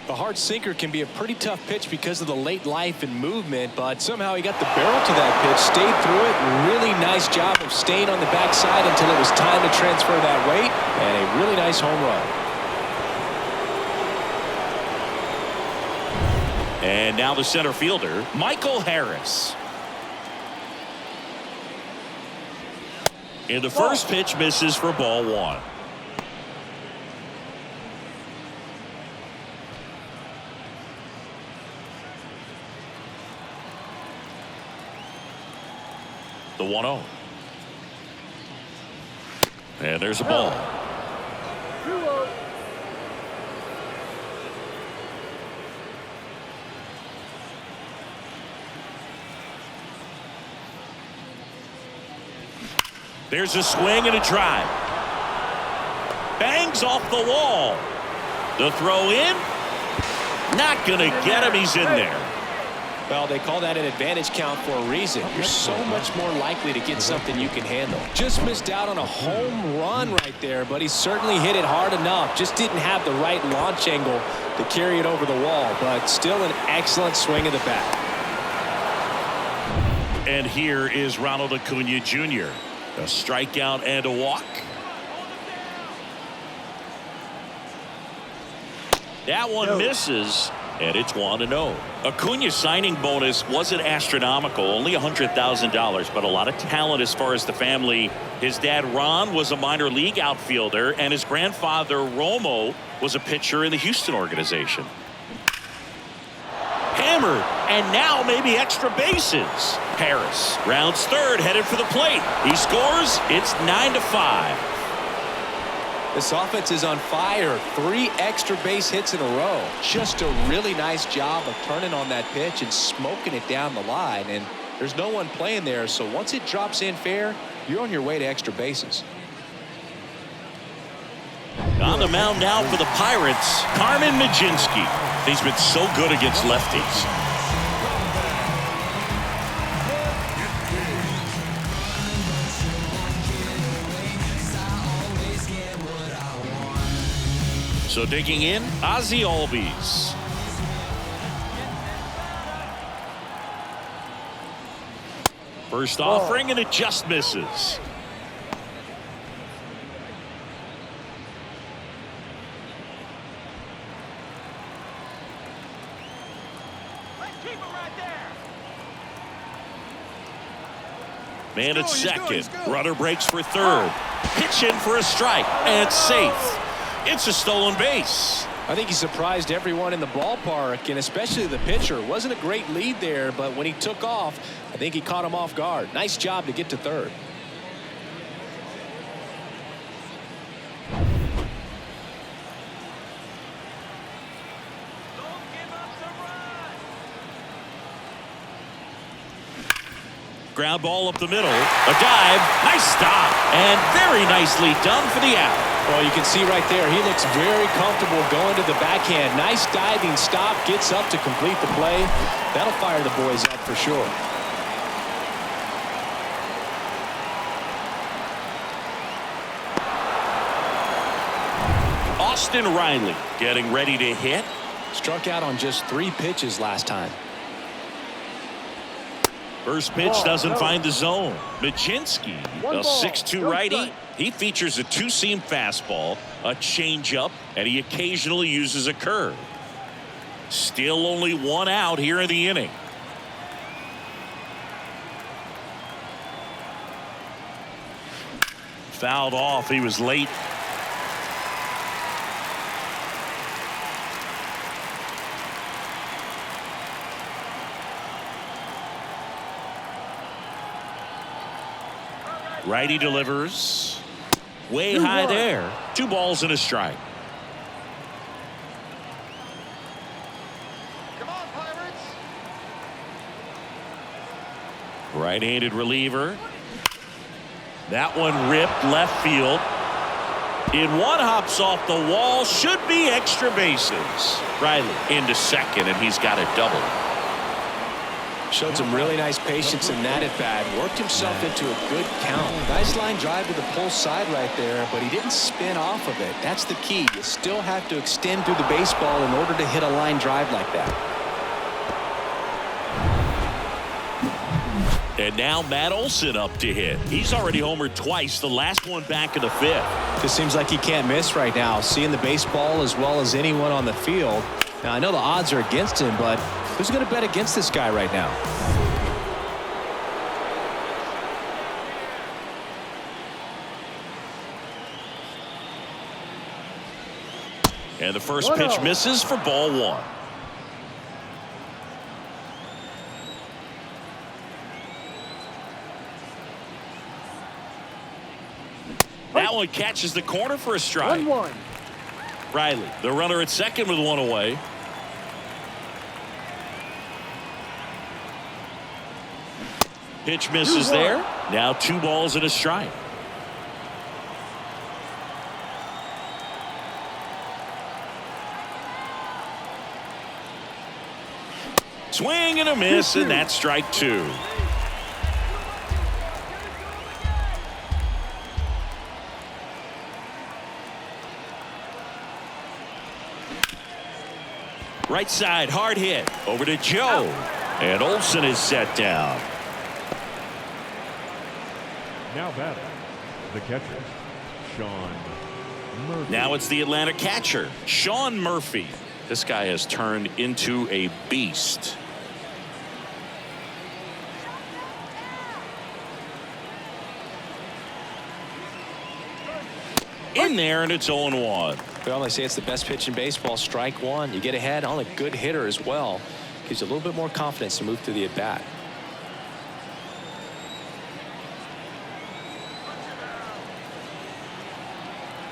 [SPEAKER 3] A hard sinker can be a pretty tough pitch because of the late life and movement, but somehow he got the barrel to that pitch, stayed through it. Really nice job of staying on the backside until it was time to transfer that weight, and a really nice home run.
[SPEAKER 2] And now the center fielder, Michael Harris. And the first pitch misses for ball 1. The 1-0. And there's a ball. There's a swing and a drive. Bangs off the wall. The throw in. Not going to get him. He's in there.
[SPEAKER 3] Well, they call that an advantage count for a reason. You're so much more likely to get something you can handle. Just missed out on a home run right there, but he certainly hit it hard enough. Just didn't have the right launch angle to carry it over the wall, but still an excellent swing of the bat.
[SPEAKER 2] And here is Ronald Acuna Jr. A strikeout and a walk. That one misses. And it's 1-0. Acuna's signing bonus wasn't astronomical, only $100,000, but a lot of talent as far as the family. His dad, Ron, was a minor league outfielder, and his grandfather, Romo, was a pitcher in the Houston organization. Hammered, and now maybe extra bases. Harris rounds third, headed for the plate. He scores. It's 9-5.
[SPEAKER 3] This offense is on fire. 3 extra base hits in a row. Just a really nice job of turning on that pitch and smoking it down the line. And there's no one playing there, so once it drops in fair, you're on your way to extra bases.
[SPEAKER 2] On the mound now for the Pirates, Carmen Majinski. He's been so good against lefties. So digging in, Ozzie Albies. First offering, and it just misses. Man at second. Runner breaks for third. Pitch in for a strike, and it's safe. It's a stolen base.
[SPEAKER 3] I think he surprised everyone in the ballpark, and especially the pitcher. Wasn't a great lead there, but when he took off, I think he caught him off guard. Nice job to get to third.
[SPEAKER 2] Ground ball up the middle. A dive. Nice stop. And very nicely done for the out.
[SPEAKER 3] Well, you can see right there, he looks very comfortable going to the backhand. Nice diving stop. Gets up to complete the play. That'll fire the boys up for sure.
[SPEAKER 2] Austin Riley getting ready to hit.
[SPEAKER 3] Struck out on just 3 pitches last time.
[SPEAKER 2] First pitch doesn't find the zone. Majinski, a 6'2 righty. He features a 2-seam fastball, a changeup, and he occasionally uses a curve. Still only 1 out here in the inning. Fouled off. He was late. Righty delivers. Way high there. 2 balls and a strike.
[SPEAKER 6] Come on, Pirates.
[SPEAKER 2] Right-handed reliever. That one ripped left field. One hops off the wall. Should be extra bases. Riley into second, and he's got a double.
[SPEAKER 3] Showed some really nice patience in that at bat. Worked himself into a good count. Nice line drive to the pull side right there, but he didn't spin off of it. That's the key. You still have to extend through the baseball in order to hit a line drive like that.
[SPEAKER 2] And now Matt Olson up to hit. He's already homered twice, the last one back in the 5th.
[SPEAKER 3] This seems like he can't miss right now. Seeing the baseball as well as anyone on the field. Now, I know the odds are against him, but who's going to bet against this guy right now?
[SPEAKER 2] And the first pitch misses for ball 1. That one catches the corner for a strike.
[SPEAKER 8] 1-1.
[SPEAKER 2] Riley, the runner at second with 1 away. Pitch misses there. Now 2 balls and a strike. Swing and a miss, and that's strike 2. Right side, hard hit. Over to Joe. And Olson is set down.
[SPEAKER 4] Now batting, the catcher, Sean Murphy.
[SPEAKER 2] Now it's the Atlanta catcher, Sean Murphy. This guy has turned into a beast. In there, and it's 0-1.
[SPEAKER 3] Well, they say it's the best pitch in baseball. Strike 1. You get ahead on a good hitter as well. Gives you a little bit more confidence to move through the at-bat.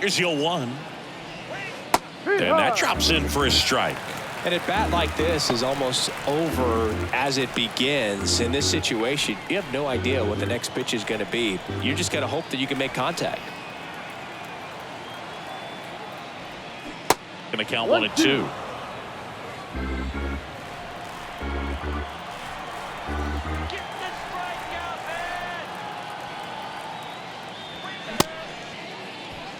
[SPEAKER 2] Here's the 0-1. And that drops in for a strike.
[SPEAKER 3] An at-bat like this is almost over as it begins. In this situation, you have no idea what the next pitch is going to be. You just got to hope that you can make contact.
[SPEAKER 2] Going to count 1 and 2.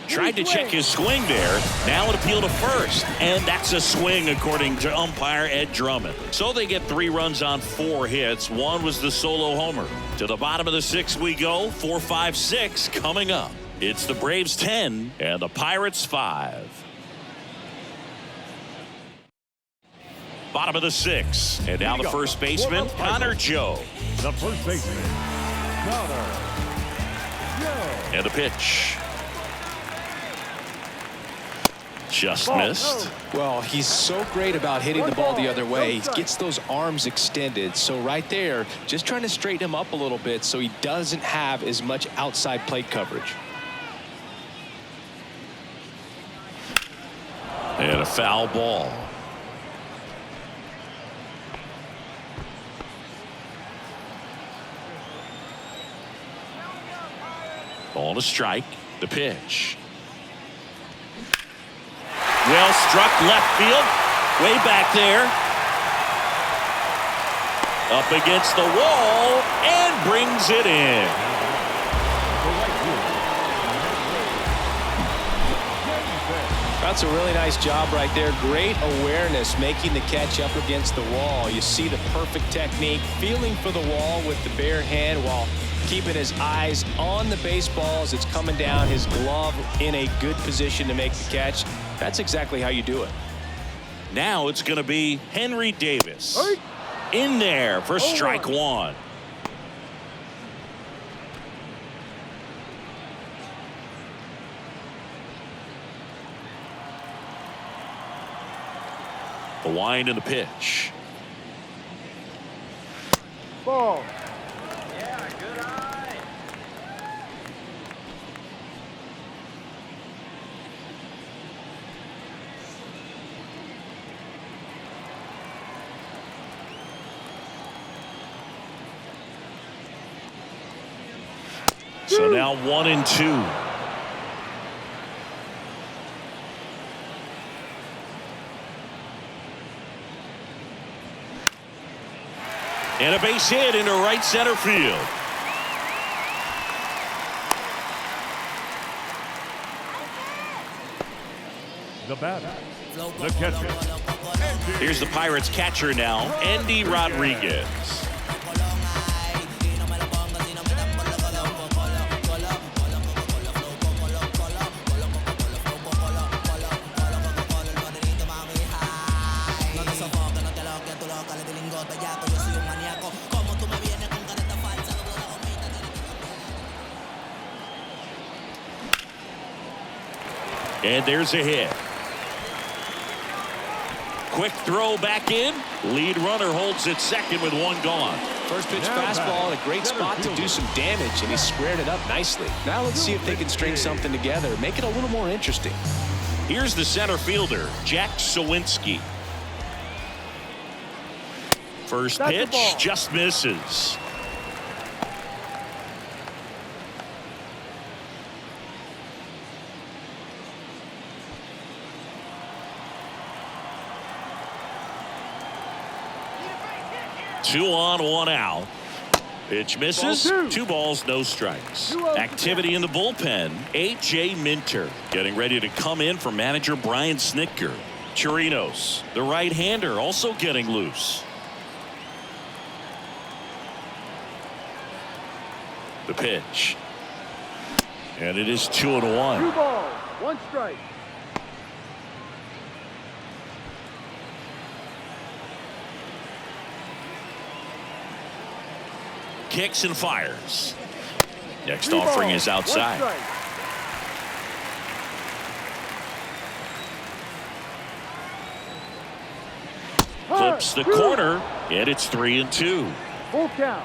[SPEAKER 2] Tried to check his swing there. Now an appeal to first. And that's a swing according to umpire Ed Drummond. So they get 3 runs on 4 hits. 1 was the solo homer. To the bottom of the 6th we go. 4, 5, 6 coming up. It's the Braves 10 and the Pirates 5. Bottom of the 6th. And now the first baseman, Connor Joe.
[SPEAKER 4] The first baseman, Connor Joe.
[SPEAKER 2] And a pitch. Just missed.
[SPEAKER 3] Well, he's so great about hitting the ball the other way. He gets those arms extended. So right there, just trying to straighten him up a little bit so he doesn't have as much outside plate coverage.
[SPEAKER 2] And a foul ball. Ball to strike. The pitch. Well struck left field. Way back there. Up against the wall and brings it in.
[SPEAKER 3] That's a really nice job right there. Great awareness, making the catch up against the wall. You see the perfect technique, feeling for the wall with the bare hand while keeping his eyes on the baseball as it's coming down, his glove in a good position to make the catch. That's exactly how you do it.
[SPEAKER 2] Now it's going to be Henry Davis in there for strike one. The wind and the pitch.
[SPEAKER 8] Ball.
[SPEAKER 5] Yeah, good eye.
[SPEAKER 2] So now 1-2. And a base hit into right center field.
[SPEAKER 4] The batter, the catcher.
[SPEAKER 2] Here's the Pirates catcher now, Andy Rodriguez. And there's a hit. Quick throw back in. Lead runner holds it second with one gone.
[SPEAKER 3] First pitch fastball in a great spot to do some damage, and he squared it up nicely. Now let's see if they can string something together, make it a little more interesting.
[SPEAKER 2] Here's the center fielder, Jack Sawinski. First pitch just misses. Two on, one out. Pitch misses. Two balls, no strikes. Activity in the bullpen. A.J. Minter getting ready to come in for manager Brian Snitker. Chirinos, the right-hander, also getting loose. The pitch. And it is 2-1.
[SPEAKER 8] 2 balls, 1 strike.
[SPEAKER 2] Kicks and fires. Next offering is outside. Clips the corner, and it's 3-2.
[SPEAKER 8] Full count.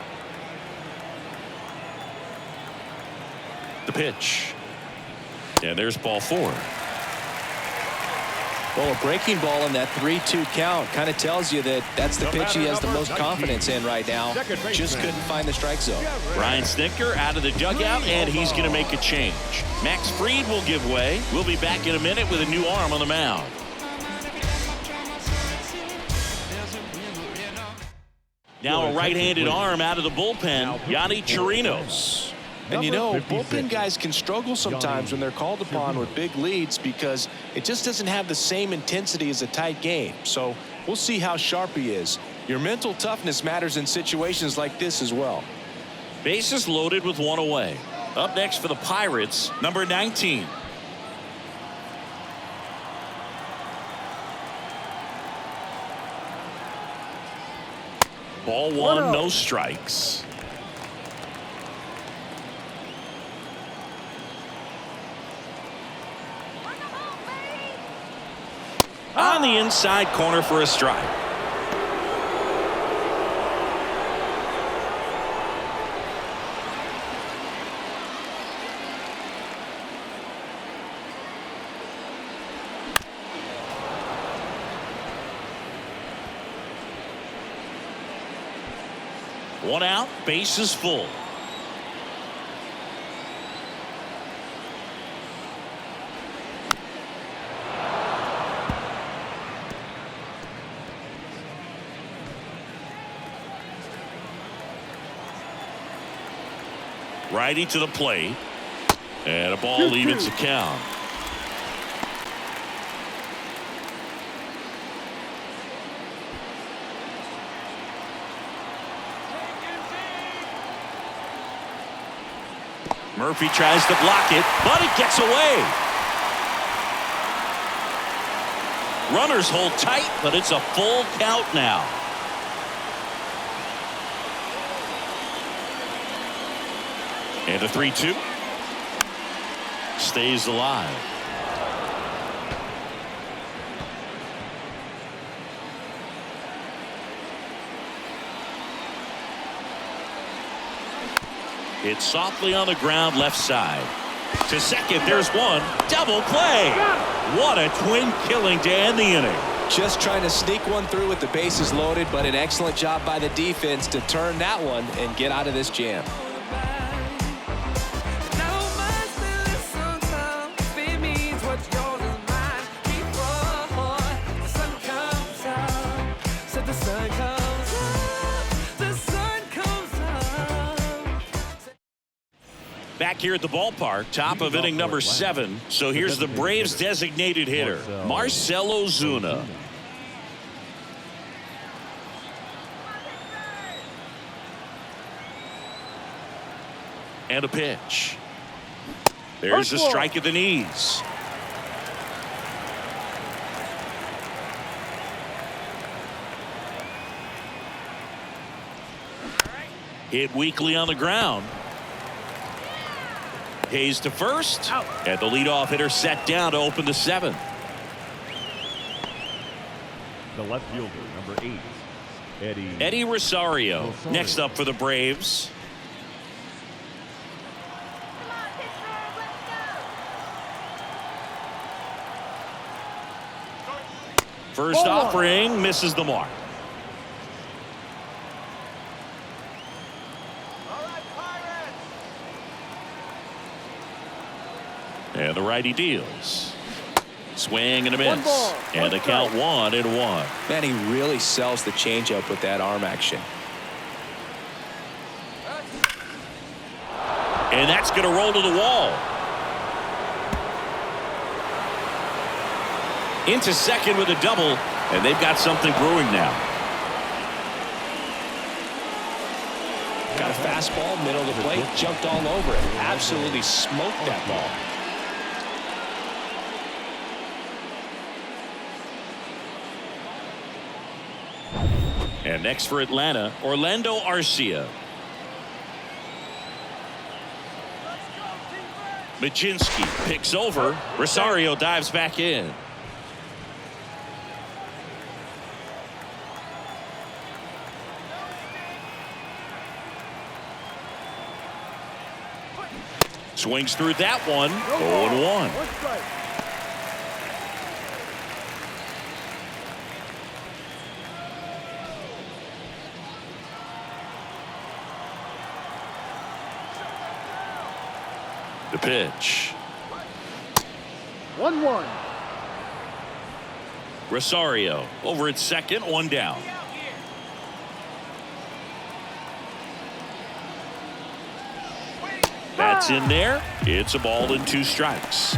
[SPEAKER 2] The pitch. And there's ball 4.
[SPEAKER 3] Well, a breaking ball in that 3-2 count kind of tells you that that's the pitch he has the most confidence in right now. Just couldn't find the strike zone.
[SPEAKER 2] Brian Snitker out of the dugout, and he's going to make a change. Max Fried will give way. We'll be back in a minute with a new arm on the mound. Now a right-handed arm out of the bullpen, Yadi Chirinos.
[SPEAKER 3] And you know, bullpen guys can struggle sometimes when they're called upon with big leads because it just doesn't have the same intensity as a tight game. So we'll see how sharp he is. Your mental toughness matters in situations like this as well.
[SPEAKER 2] Bases loaded with one away. Up next for the Pirates, number 19. Ball 1, no strikes. On the inside corner for a strike. One out, base is full. Righty to the plate, and a ball evens the count. Murphy tries to block it, but it gets away. Runners hold tight, but it's a full count now. And a 3-2. Stays alive. It's softly on the ground left side. To second, there's one. Double play. What a twin killing to end the inning.
[SPEAKER 3] Just trying to sneak one through with the bases loaded, but an excellent job by the defense to turn that one and get out of this jam.
[SPEAKER 2] Back here at the ballpark, top of inning number 7. So here's the Braves designated hitter, Marcell Ozuna. And a pitch. There's a strike at the knees. Hit weakly on the ground. Hayes to first, and the leadoff hitter set down to open the 7th.
[SPEAKER 4] The left fielder, number 8,
[SPEAKER 2] Eddie Rosario, next up for the Braves. First offering misses the mark. And the righty deals. Swing and a miss. And the count 1-1.
[SPEAKER 3] Man, he really sells the changeup with that arm action.
[SPEAKER 2] And that's going to roll to the wall. Into second with a double. And they've got something brewing now.
[SPEAKER 3] Got a fastball, middle of the plate, jumped all over it. Absolutely smoked that ball.
[SPEAKER 2] And next for Atlanta, Orlando Arcia. Majinski picks over. Rosario dives back in. Swings through that one. 0-1. The pitch.
[SPEAKER 8] 1-1.
[SPEAKER 2] Rosario over at second, 1 down. That's in there. It's a ball and 2 strikes.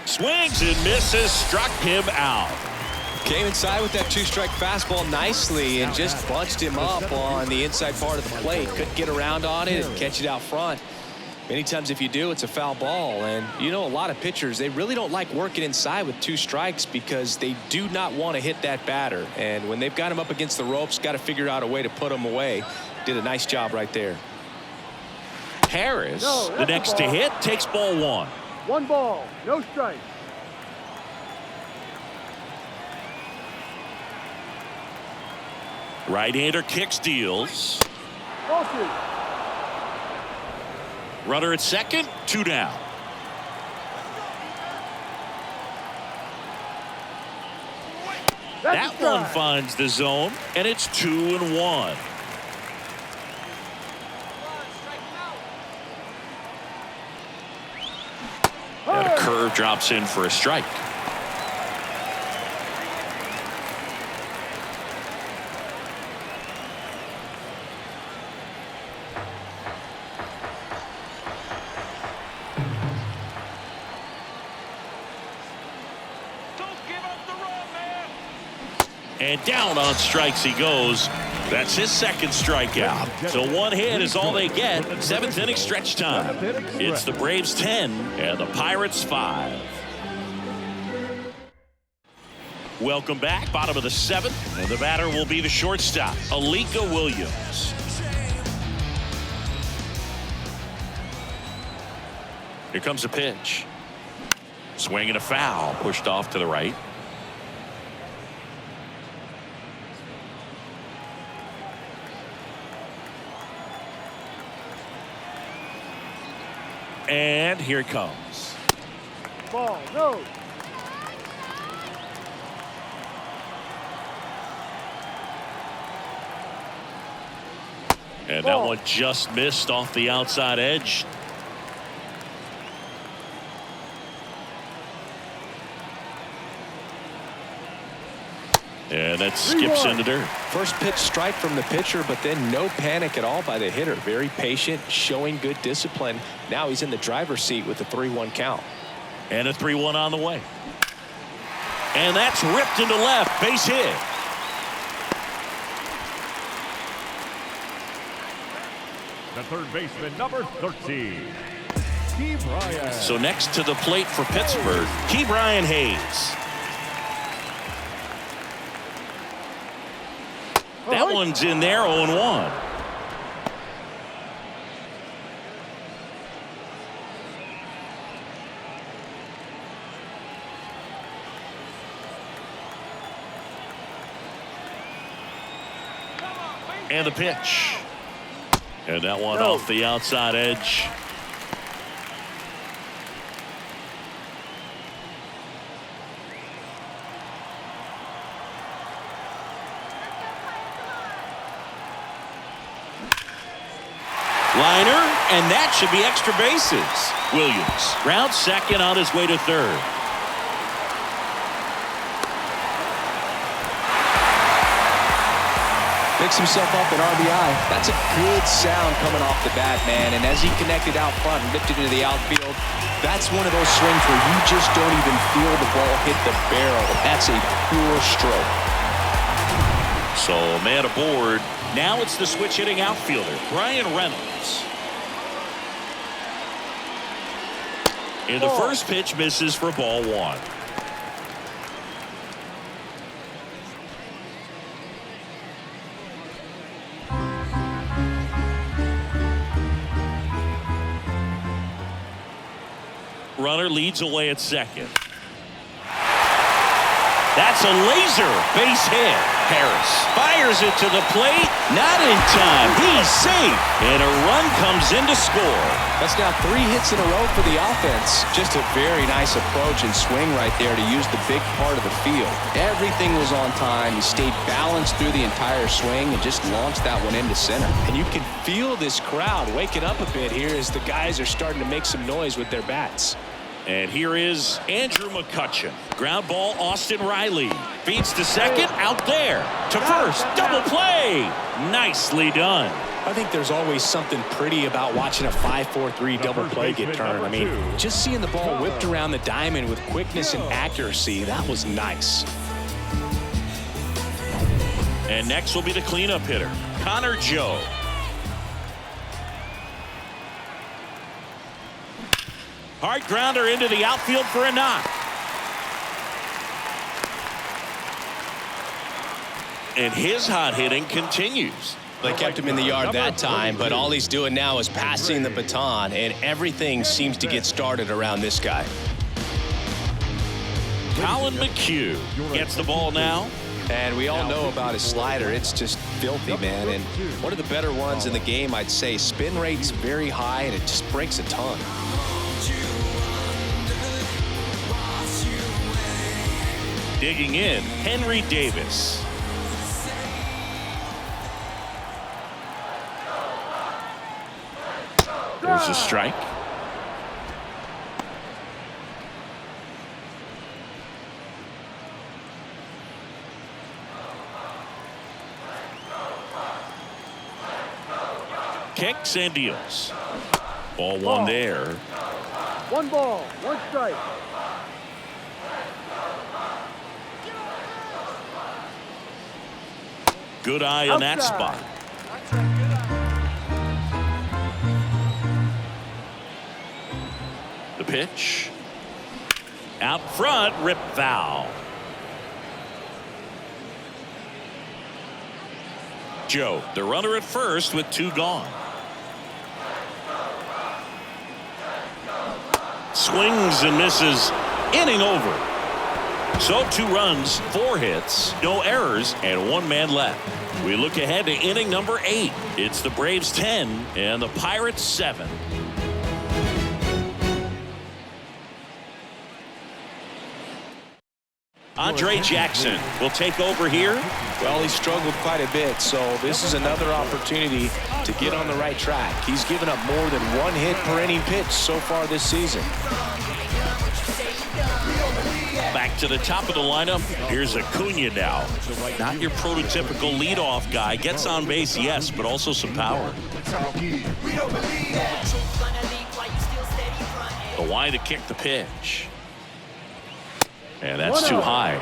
[SPEAKER 2] Swings and misses, struck him out.
[SPEAKER 3] Came inside with that 2-strike fastball nicely and just bunched him up on the inside part of the plate. Couldn't get around on it and catch it out front. Many times if you do, it's a foul ball. And you know, a lot of pitchers, they really don't like working inside with 2 strikes because they do not want to hit that batter. And when they've got him up against the ropes, got to figure out a way to put him away. Did a nice job right there.
[SPEAKER 2] Harris, the next to hit, takes ball 1.
[SPEAKER 8] 1 ball, no strike.
[SPEAKER 2] Right-hander kicks, deals.
[SPEAKER 8] Ballsy.
[SPEAKER 2] Runner at second, 2 down. That one finds the zone, and it's 2-1. And a curve drops in for a strike. And down on strikes he goes. That's his second strikeout. So one hit is all they get. Seventh inning stretch time. It's the Braves 10 and the Pirates 5. Welcome back. Bottom of the seventh. And the batter will be the shortstop, Alika Williams. Here comes a pitch. Swing and a foul. Pushed off to the right. And here it comes.
[SPEAKER 8] Ball, no.
[SPEAKER 2] And that one just missed off the outside edge. And that skips into dirt.
[SPEAKER 3] First pitch strike from the pitcher, but then no panic at all by the hitter. Very patient, showing good discipline. Now he's in the driver's seat with the 3-1 count.
[SPEAKER 2] And a 3-1 on the way. And that's ripped into left. Base hit.
[SPEAKER 4] The third baseman, number 13, Key Bryant.
[SPEAKER 2] So next to the plate for Pittsburgh, Key Bryant Hayes. That one's in there, 0-1. And the pitch. And that one off the outside edge. Liner, and that should be extra bases. Williams rounds second on his way to third.
[SPEAKER 3] Picks himself up an RBI. That's a good sound coming off the bat, man. And as he connected out front and lifted into the outfield, that's one of those swings where you just don't even feel the ball hit the barrel. That's a pure stroke.
[SPEAKER 2] So a man aboard. Now it's the switch hitting outfielder, Brian Reynolds. And the first pitch misses for ball one. Runner leads away at second. That's a laser base hit. Harris fires it to the plate. Not in time. He's safe. And a run comes in to score.
[SPEAKER 3] That's now 3 hits in a row for the offense. Just a very nice approach and swing right there to use the big part of the field. Everything was on time. He stayed balanced through the entire swing and just launched that one into center. And you can feel this crowd waking up a bit here as the guys are starting to make some noise with their bats.
[SPEAKER 2] And here is Andrew McCutcheon. Ground ball, Austin Riley. Feeds to second, out there. To first, double play. Nicely done.
[SPEAKER 3] I think there's always something pretty about watching a 5-4-3 double play get turned. I mean, just seeing the ball whipped around the diamond with quickness and accuracy, that was nice.
[SPEAKER 2] And next will be the cleanup hitter, Connor Joe. Hard grounder into the outfield for a knock. And his hot hitting continues.
[SPEAKER 3] They kept him in the yard that time, but all he's doing now is passing the baton, and everything seems to get started around this guy.
[SPEAKER 2] Colin McHugh gets the ball now.
[SPEAKER 3] And we all know about his slider. It's just filthy, man. And one of the better ones in the game, I'd say. Spin rate's very high, and it just breaks a ton.
[SPEAKER 2] Digging in, Henry Davis. There's a strike. Kicks and deals. Ball one there.
[SPEAKER 8] 1 ball, 1 strike.
[SPEAKER 2] Good eye on that spot. The pitch. Out front, rip foul. Joe, the runner at first with 2 gone. Swings and misses. Inning over. So 2 runs, 4 hits, no errors, and 1 man left. We look ahead to inning number 8. It's the Braves 10 and the Pirates 7. Andre Jackson will take over here.
[SPEAKER 3] Well, he struggled quite a bit, so this is another opportunity to get on the right track. He's given up more than 1 hit per inning pitch so far this season.
[SPEAKER 2] Back to the top of the lineup. Here's Acuna now. Not your prototypical leadoff guy. Gets on base, yes, but also some power. The wide to kick the pitch. And that's too high.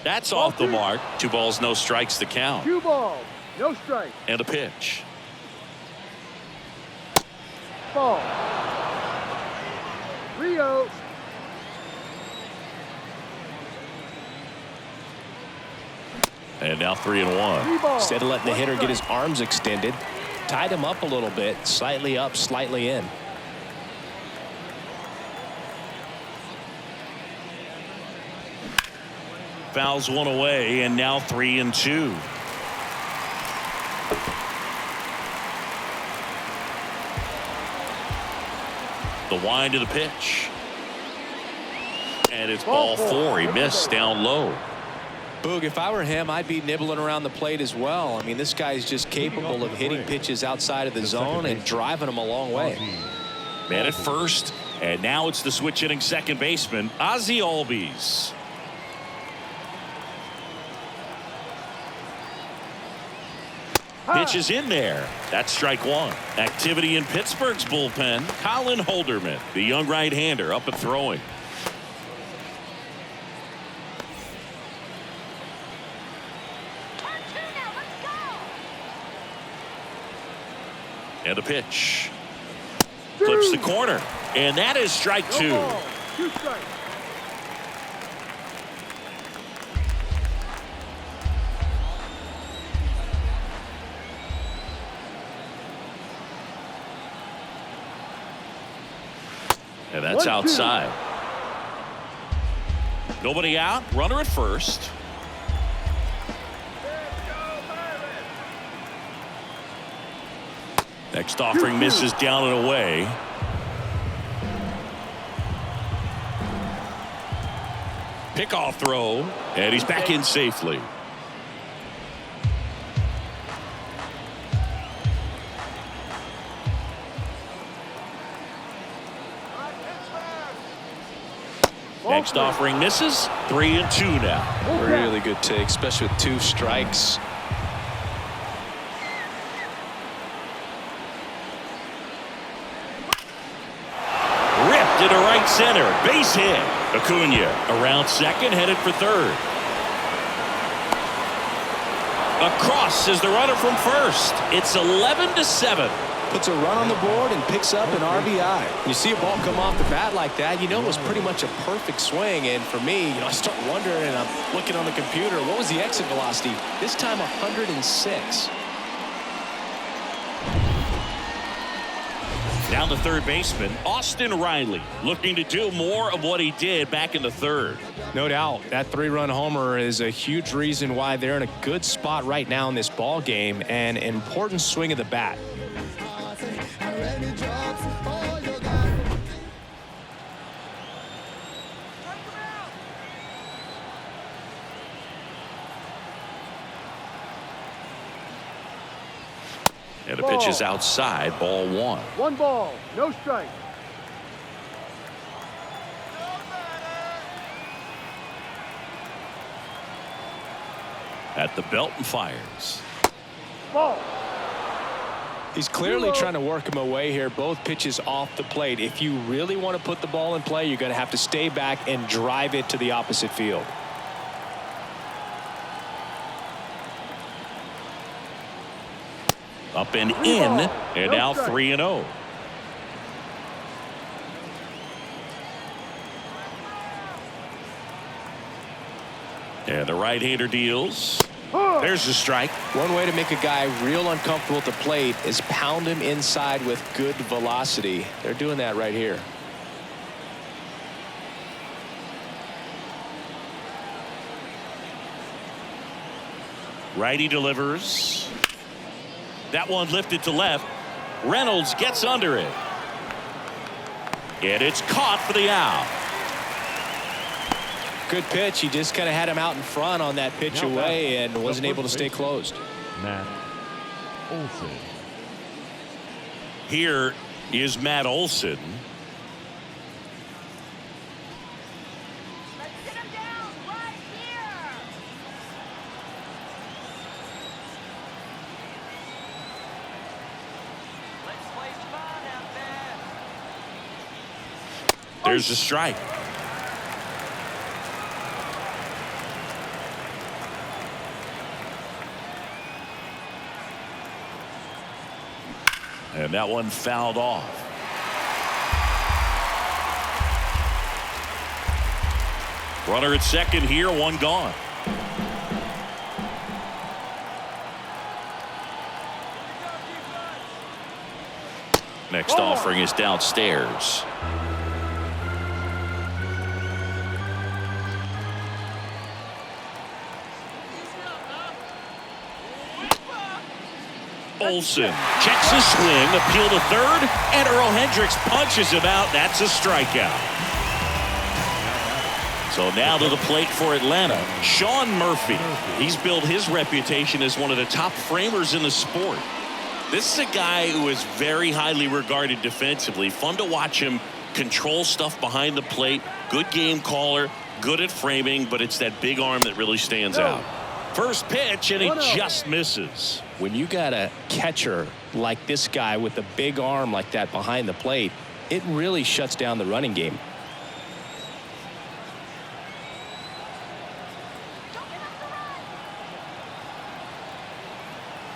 [SPEAKER 2] That's off the mark. 2 balls, no strikes to count.
[SPEAKER 8] 2 balls, no strikes.
[SPEAKER 2] And a pitch.
[SPEAKER 8] Ball. Rio.
[SPEAKER 2] And now 3-1.
[SPEAKER 3] Instead of letting the hitter get his arms extended, tied him up a little bit, slightly up, slightly in.
[SPEAKER 2] Fouls 1 away, and now 3-2. The wind to the pitch. And it's ball 4. He missed down low.
[SPEAKER 3] Boog, if I were him, I'd be nibbling around the plate as well. I mean, this guy's just capable of hitting pitches outside of the zone and driving them a long way.
[SPEAKER 2] Man at first, and now it's the switch hitting second baseman, Ozzie Albies. Pitch is in there. That's strike 1. Activity in Pittsburgh's bullpen. Colin Holderman, the young right-hander, up and throwing. And a pitch. Flips the corner. And that is strike 2.
[SPEAKER 8] 2 strikes.
[SPEAKER 2] And that's outside. Nobody out. Runner at first. Next offering misses down and away. Pickoff throw, and he's back in safely. Next offering misses. 3-2 now.
[SPEAKER 3] Really good take, especially with 2 strikes.
[SPEAKER 2] Ripped into right center. Base hit. Acuna around second, headed for third. Across is the runner from first. It's 11-7.
[SPEAKER 3] Puts a run on the board and picks up an RBI. You see a ball come off the bat like that, you know it was pretty much a perfect swing. And for me, I start wondering, and I'm looking on the computer, what was the exit velocity? This time 106.
[SPEAKER 2] Now the third baseman, Austin Riley, looking to do more of what he did back in the third.
[SPEAKER 3] No doubt. That 3-run homer is a huge reason why they're in a good spot right now in this ball game, and an important swing of the bat.
[SPEAKER 2] And the pitch is outside, ball 1.
[SPEAKER 8] 1 ball, no strike.
[SPEAKER 2] At the belt and fires.
[SPEAKER 8] Ball.
[SPEAKER 3] He's clearly trying to work him away here. Both pitches off the plate. If you really want to put the ball in play, you're going to have to stay back and drive it to the opposite field.
[SPEAKER 2] Up and in, and now 3-0. And the right-hander deals. There's the strike.
[SPEAKER 3] One way to make a guy real uncomfortable at the plate is pound him inside with good velocity. They're doing that right here.
[SPEAKER 2] Righty delivers. That one lifted to left. Reynolds gets under it. And it's caught for the out.
[SPEAKER 3] Good pitch. He just kind of had him out in front on that pitch away and wasn't able to stay closed.
[SPEAKER 4] Matt Olson.
[SPEAKER 2] Here is Matt Olson.
[SPEAKER 5] Let's sit him down right here. Let's play fun out there.
[SPEAKER 2] There's the strike. And that one fouled off. Runner at second here, one gone. Next offering is downstairs. Olson checks his swing, appeal to third, and Earl Hendricks punches him out. That's a strikeout. So now to the plate for Atlanta, Sean Murphy. He's built his reputation as one of the top framers in the sport. This is a guy who is very highly regarded defensively. Fun to watch him control stuff behind the plate. Good game caller, good at framing, but it's that big arm that really stands out. First pitch, and he just misses.
[SPEAKER 3] When you got a catcher like this guy with a big arm like that behind the plate, it really shuts down the running game.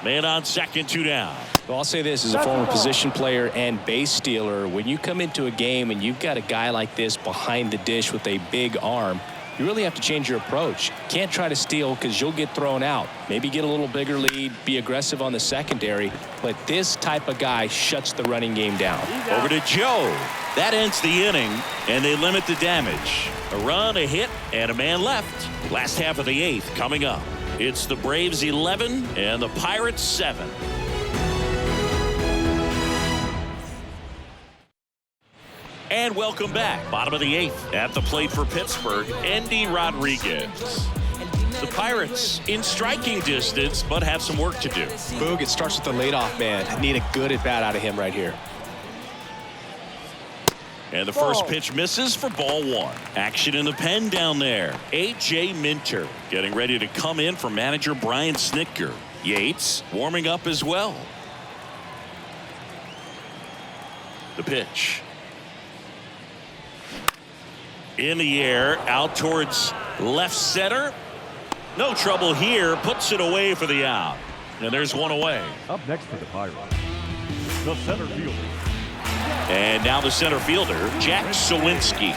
[SPEAKER 2] Man on second, two down.
[SPEAKER 3] Well, I'll say this as a former position player and base stealer. When you come into a game and you've got a guy like this behind the dish with a big arm, you really have to change your approach. Can't try to steal because you'll get thrown out. Maybe get a little bigger lead, be aggressive on the secondary. But this type of guy shuts the running game down.
[SPEAKER 2] Over to Joe. That ends the inning, and they limit the damage. A run, a hit, and a man left. Last half of the eighth coming up. It's the Braves 11 and the Pirates 7. And welcome back. Bottom of the eighth. At the plate for Pittsburgh, Endy Rodriguez. The Pirates in striking distance, but have some work to do.
[SPEAKER 3] Boog, it starts with the leadoff man. Need a good at bat out of him right here.
[SPEAKER 2] And the first pitch misses for ball one. Action in the pen down there. A.J. Minter getting ready to come in for manager Brian Snitker. Yates warming up as well. The pitch. In the air, out towards left center. No trouble here. Puts it away for the out. And there's one away.
[SPEAKER 4] Up next for the Pirates, the center fielder.
[SPEAKER 2] And now the center fielder, Jack Sawinski.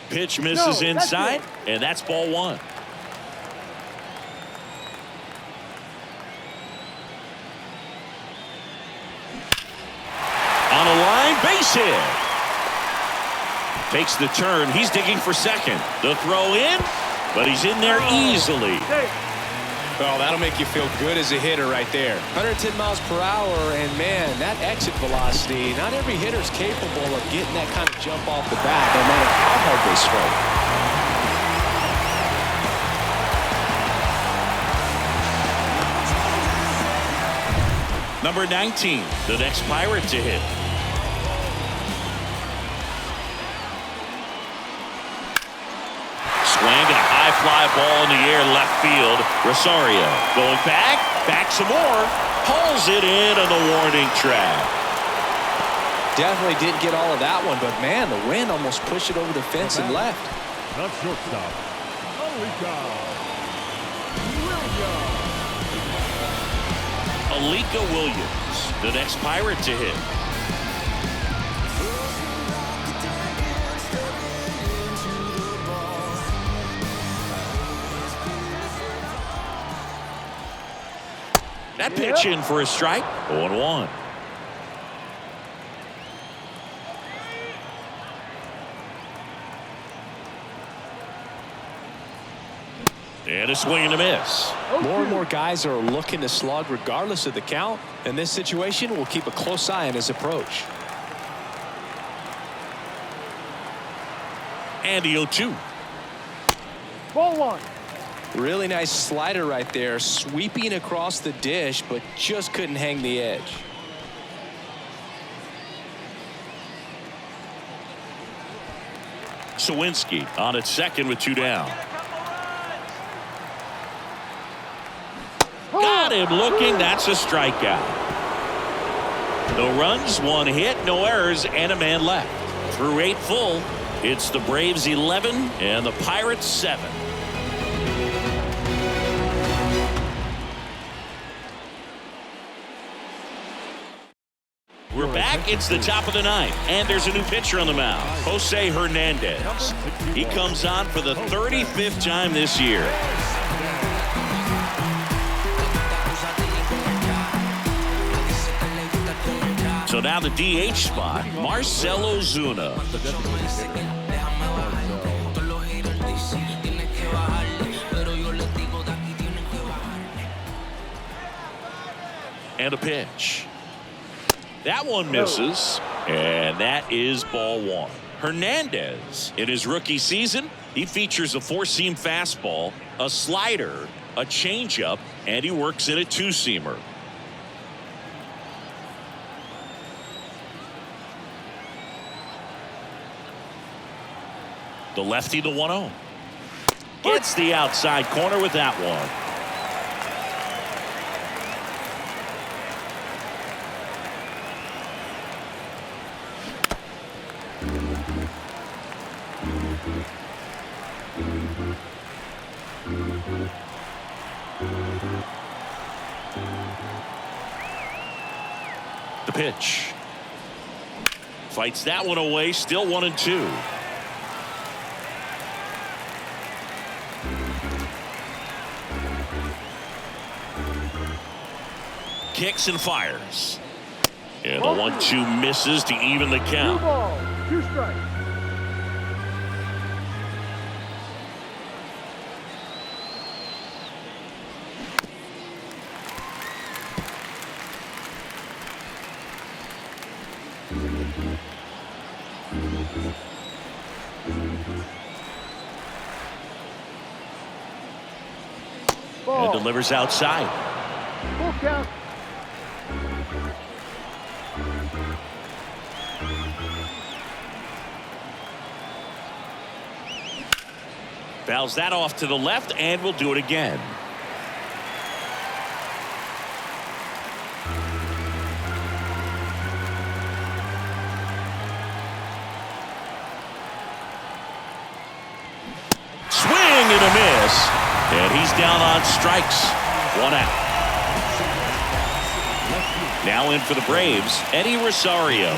[SPEAKER 2] Pitch misses inside, and that's ball one. On a line, base hit. Takes the turn. He's digging for second. The throw in, but he's in there easily.
[SPEAKER 3] Well, that'll make you feel good as a hitter right there. 110 miles per hour, and man, that exit velocity, not every hitter's capable of getting that kind of jump off the bat, no matter how hard they swing.
[SPEAKER 2] Number 19, the next Pirate to hit. swing and a high fly ball in the air left field. Rosario going back some more, pulls it in on the warning track.
[SPEAKER 3] Definitely didn't get all of that one, but man, the wind almost pushed it over the fence and left.
[SPEAKER 4] The shortstop,
[SPEAKER 2] Alika Williams, the next Pirate to hit. That pitch in for a strike. 0-1. And a swing and a miss.
[SPEAKER 3] More and more guys are looking to slug regardless of the count. In this situation, we'll keep a close eye on his approach.
[SPEAKER 2] And the 0-2.
[SPEAKER 8] Ball one.
[SPEAKER 3] Really nice slider right there, sweeping across the dish, but just couldn't hang the edge.
[SPEAKER 2] Sawinski on at second with 2 down. Got him looking. That's a strikeout. No runs, 1 hit, no errors, and a man left. Through 8 full, it's the Braves 11 and the Pirates 7. We're back. It's the top of the 9th, and there's a new pitcher on the mound, Jose Hernandez. He comes on for the 35th time this year. So now the DH spot, Marcell Ozuna. And a pitch. That one misses, and that is ball 1. Hernandez, in his rookie season, he features a 4-seam fastball, a slider, a changeup, and he works in a 2-seamer. The lefty, the 1-0. Gets the outside corner with that one. The pitch. Fights that one away, still 1-2. Kicks and fires. And the 1-2 misses to even the
[SPEAKER 8] 2
[SPEAKER 2] count.
[SPEAKER 8] balls, 2 strikes.
[SPEAKER 2] And delivers outside.
[SPEAKER 8] Full count.
[SPEAKER 2] Fouls that off to the left, and we'll do it again. Swing and a miss. And he's down on strikes. 1 out. Now in for the Braves, Eddie Rosario.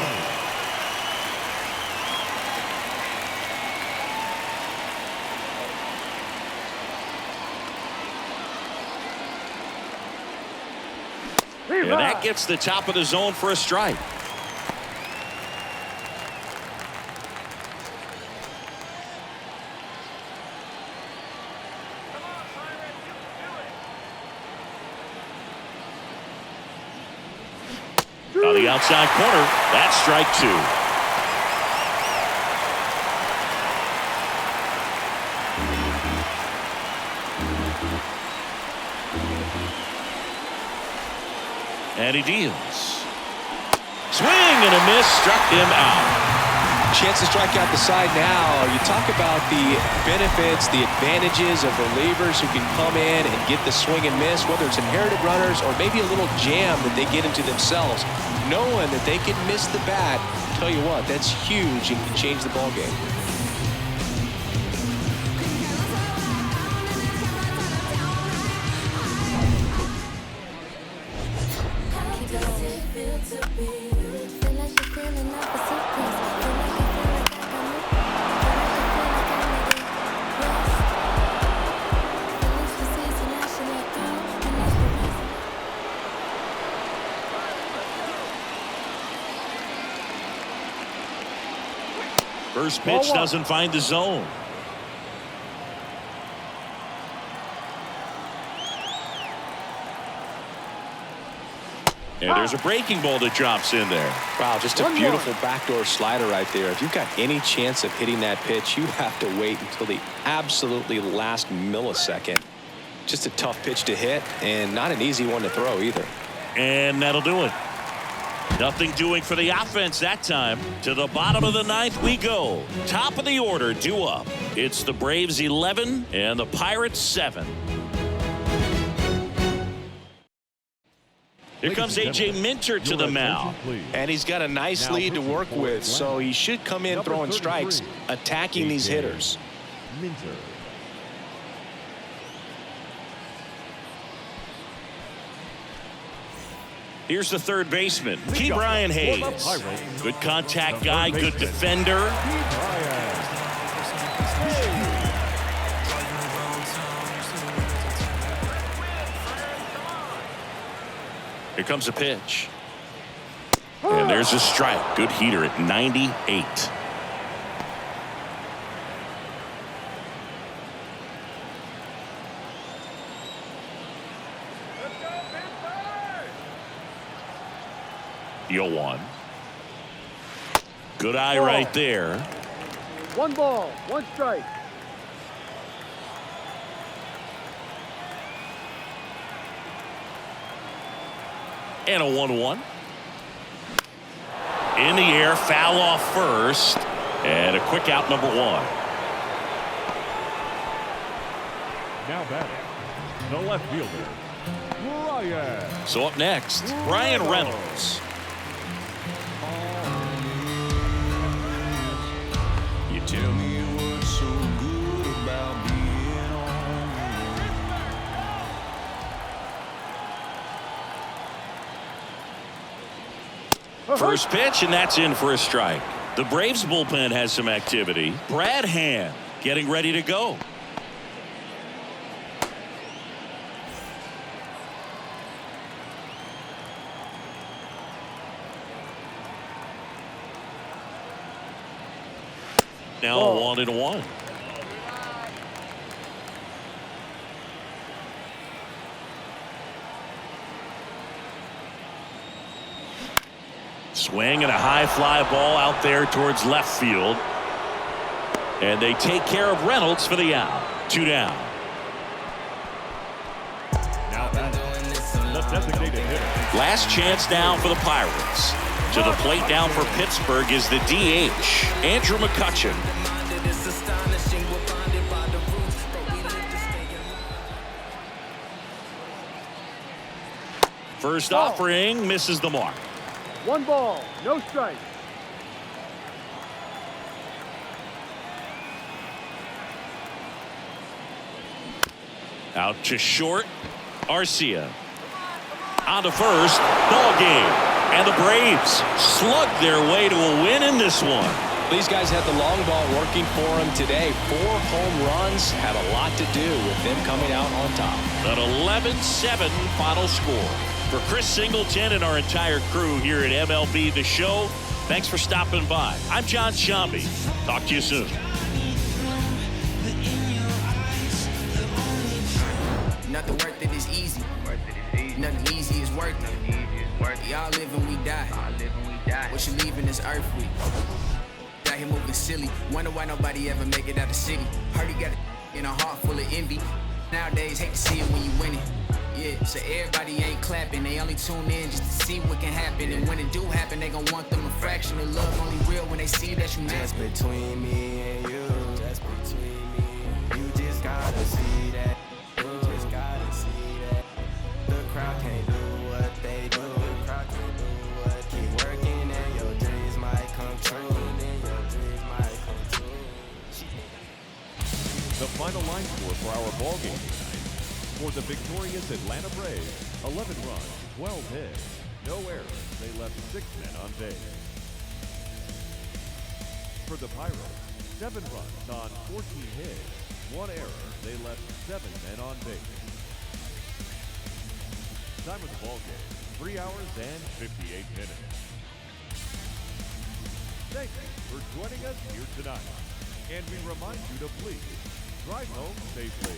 [SPEAKER 2] And that gets the top of the zone for a strike. On the outside corner, that's strike 2. And he deals. Swing and a miss, struck him out.
[SPEAKER 3] Chance to strike out the side now. You talk about the benefits, the advantages of relievers who can come in and get the swing and miss, whether it's inherited runners or maybe a little jam that they get into themselves. Knowing that they can miss the bat, tell you what, that's huge and can change the ball game.
[SPEAKER 2] First pitch doesn't find the zone. And there's a breaking ball that drops in there.
[SPEAKER 3] Wow, just a beautiful backdoor slider right there. If you've got any chance of hitting that pitch, you have to wait until the absolutely last millisecond. Just a tough pitch to hit and not an easy one to throw either.
[SPEAKER 2] And that'll do it. Nothing doing for the offense that time. To the bottom of the ninth we go. Top of the order due up. It's the Braves 11 and the Pirates 7. Here comes A.J. Minter to the mound.
[SPEAKER 3] And he's got a nice lead to work with, so he should come in throwing strikes, attacking these hitters.
[SPEAKER 4] Minter.
[SPEAKER 2] Here's the third baseman, Key Brian Hayes. Good contact guy, good defender. Here comes a pitch. And there's a strike. Good heater at 98. The 0-1. Good eye right there.
[SPEAKER 8] 1 ball, 1 strike.
[SPEAKER 2] And a 1-1. In the air, foul off first. And a quick out, number 1.
[SPEAKER 4] Now batting, the left fielder, Brian.
[SPEAKER 2] So up next, Brian Reynolds.
[SPEAKER 1] You tell me what's so good about being on.
[SPEAKER 2] First pitch, and that's in for a strike. The Braves bullpen has some activity. Brad Hand getting ready to go. Now 1-1. Swing and a high fly ball out there towards left field. And they take care of Reynolds for the out. 2 down.
[SPEAKER 4] Now batting, the designated hitter.
[SPEAKER 2] Last chance now for the Pirates. To the plate down for Pittsburgh is the DH, Andrew McCutchen. First offering misses the mark.
[SPEAKER 8] 1 ball, no strike.
[SPEAKER 2] Out to short, Arcia. On to first, ball game. And the Braves slug their way to a win in this one.
[SPEAKER 3] These guys had the long ball working for them today. 4 home runs had a lot to do with them coming out on top.
[SPEAKER 2] An 11-7 final score. For Chris Singleton and our entire crew here at MLB The Show, thanks for stopping by. I'm John Shambi. Talk to you soon.
[SPEAKER 9] Nothing worth it is easy. Nothing easy is worth it. Y'all live and we die. What you leaving this earth with? Out here moving silly. Wonder why nobody ever make it out the city. Heard you got in a heart full of envy. Nowadays, hate to see it when you win it. Yeah, so everybody ain't clapping. They only tune in just to see what can happen. And when it do happen, they gon' want them a fraction of love. Only real when they see that you
[SPEAKER 10] just between me and you. Just between me. You just gotta see that. You just gotta see that. The crowd can't do what they do. The crowd can't do what. Keep working and your dreams might come true. And your dreams might come true.
[SPEAKER 4] The final line score for our ball game tonight. For the victorious Atlanta Braves, 11 runs, 12 hits, no errors. They left 6 men on base. For the Pirates, 7 runs on 14 hits, 1 error. They left 7 men on base. Time of the ball game, 3 hours and 58 minutes. Thank you for joining us here tonight. And we remind you to please drive home safely.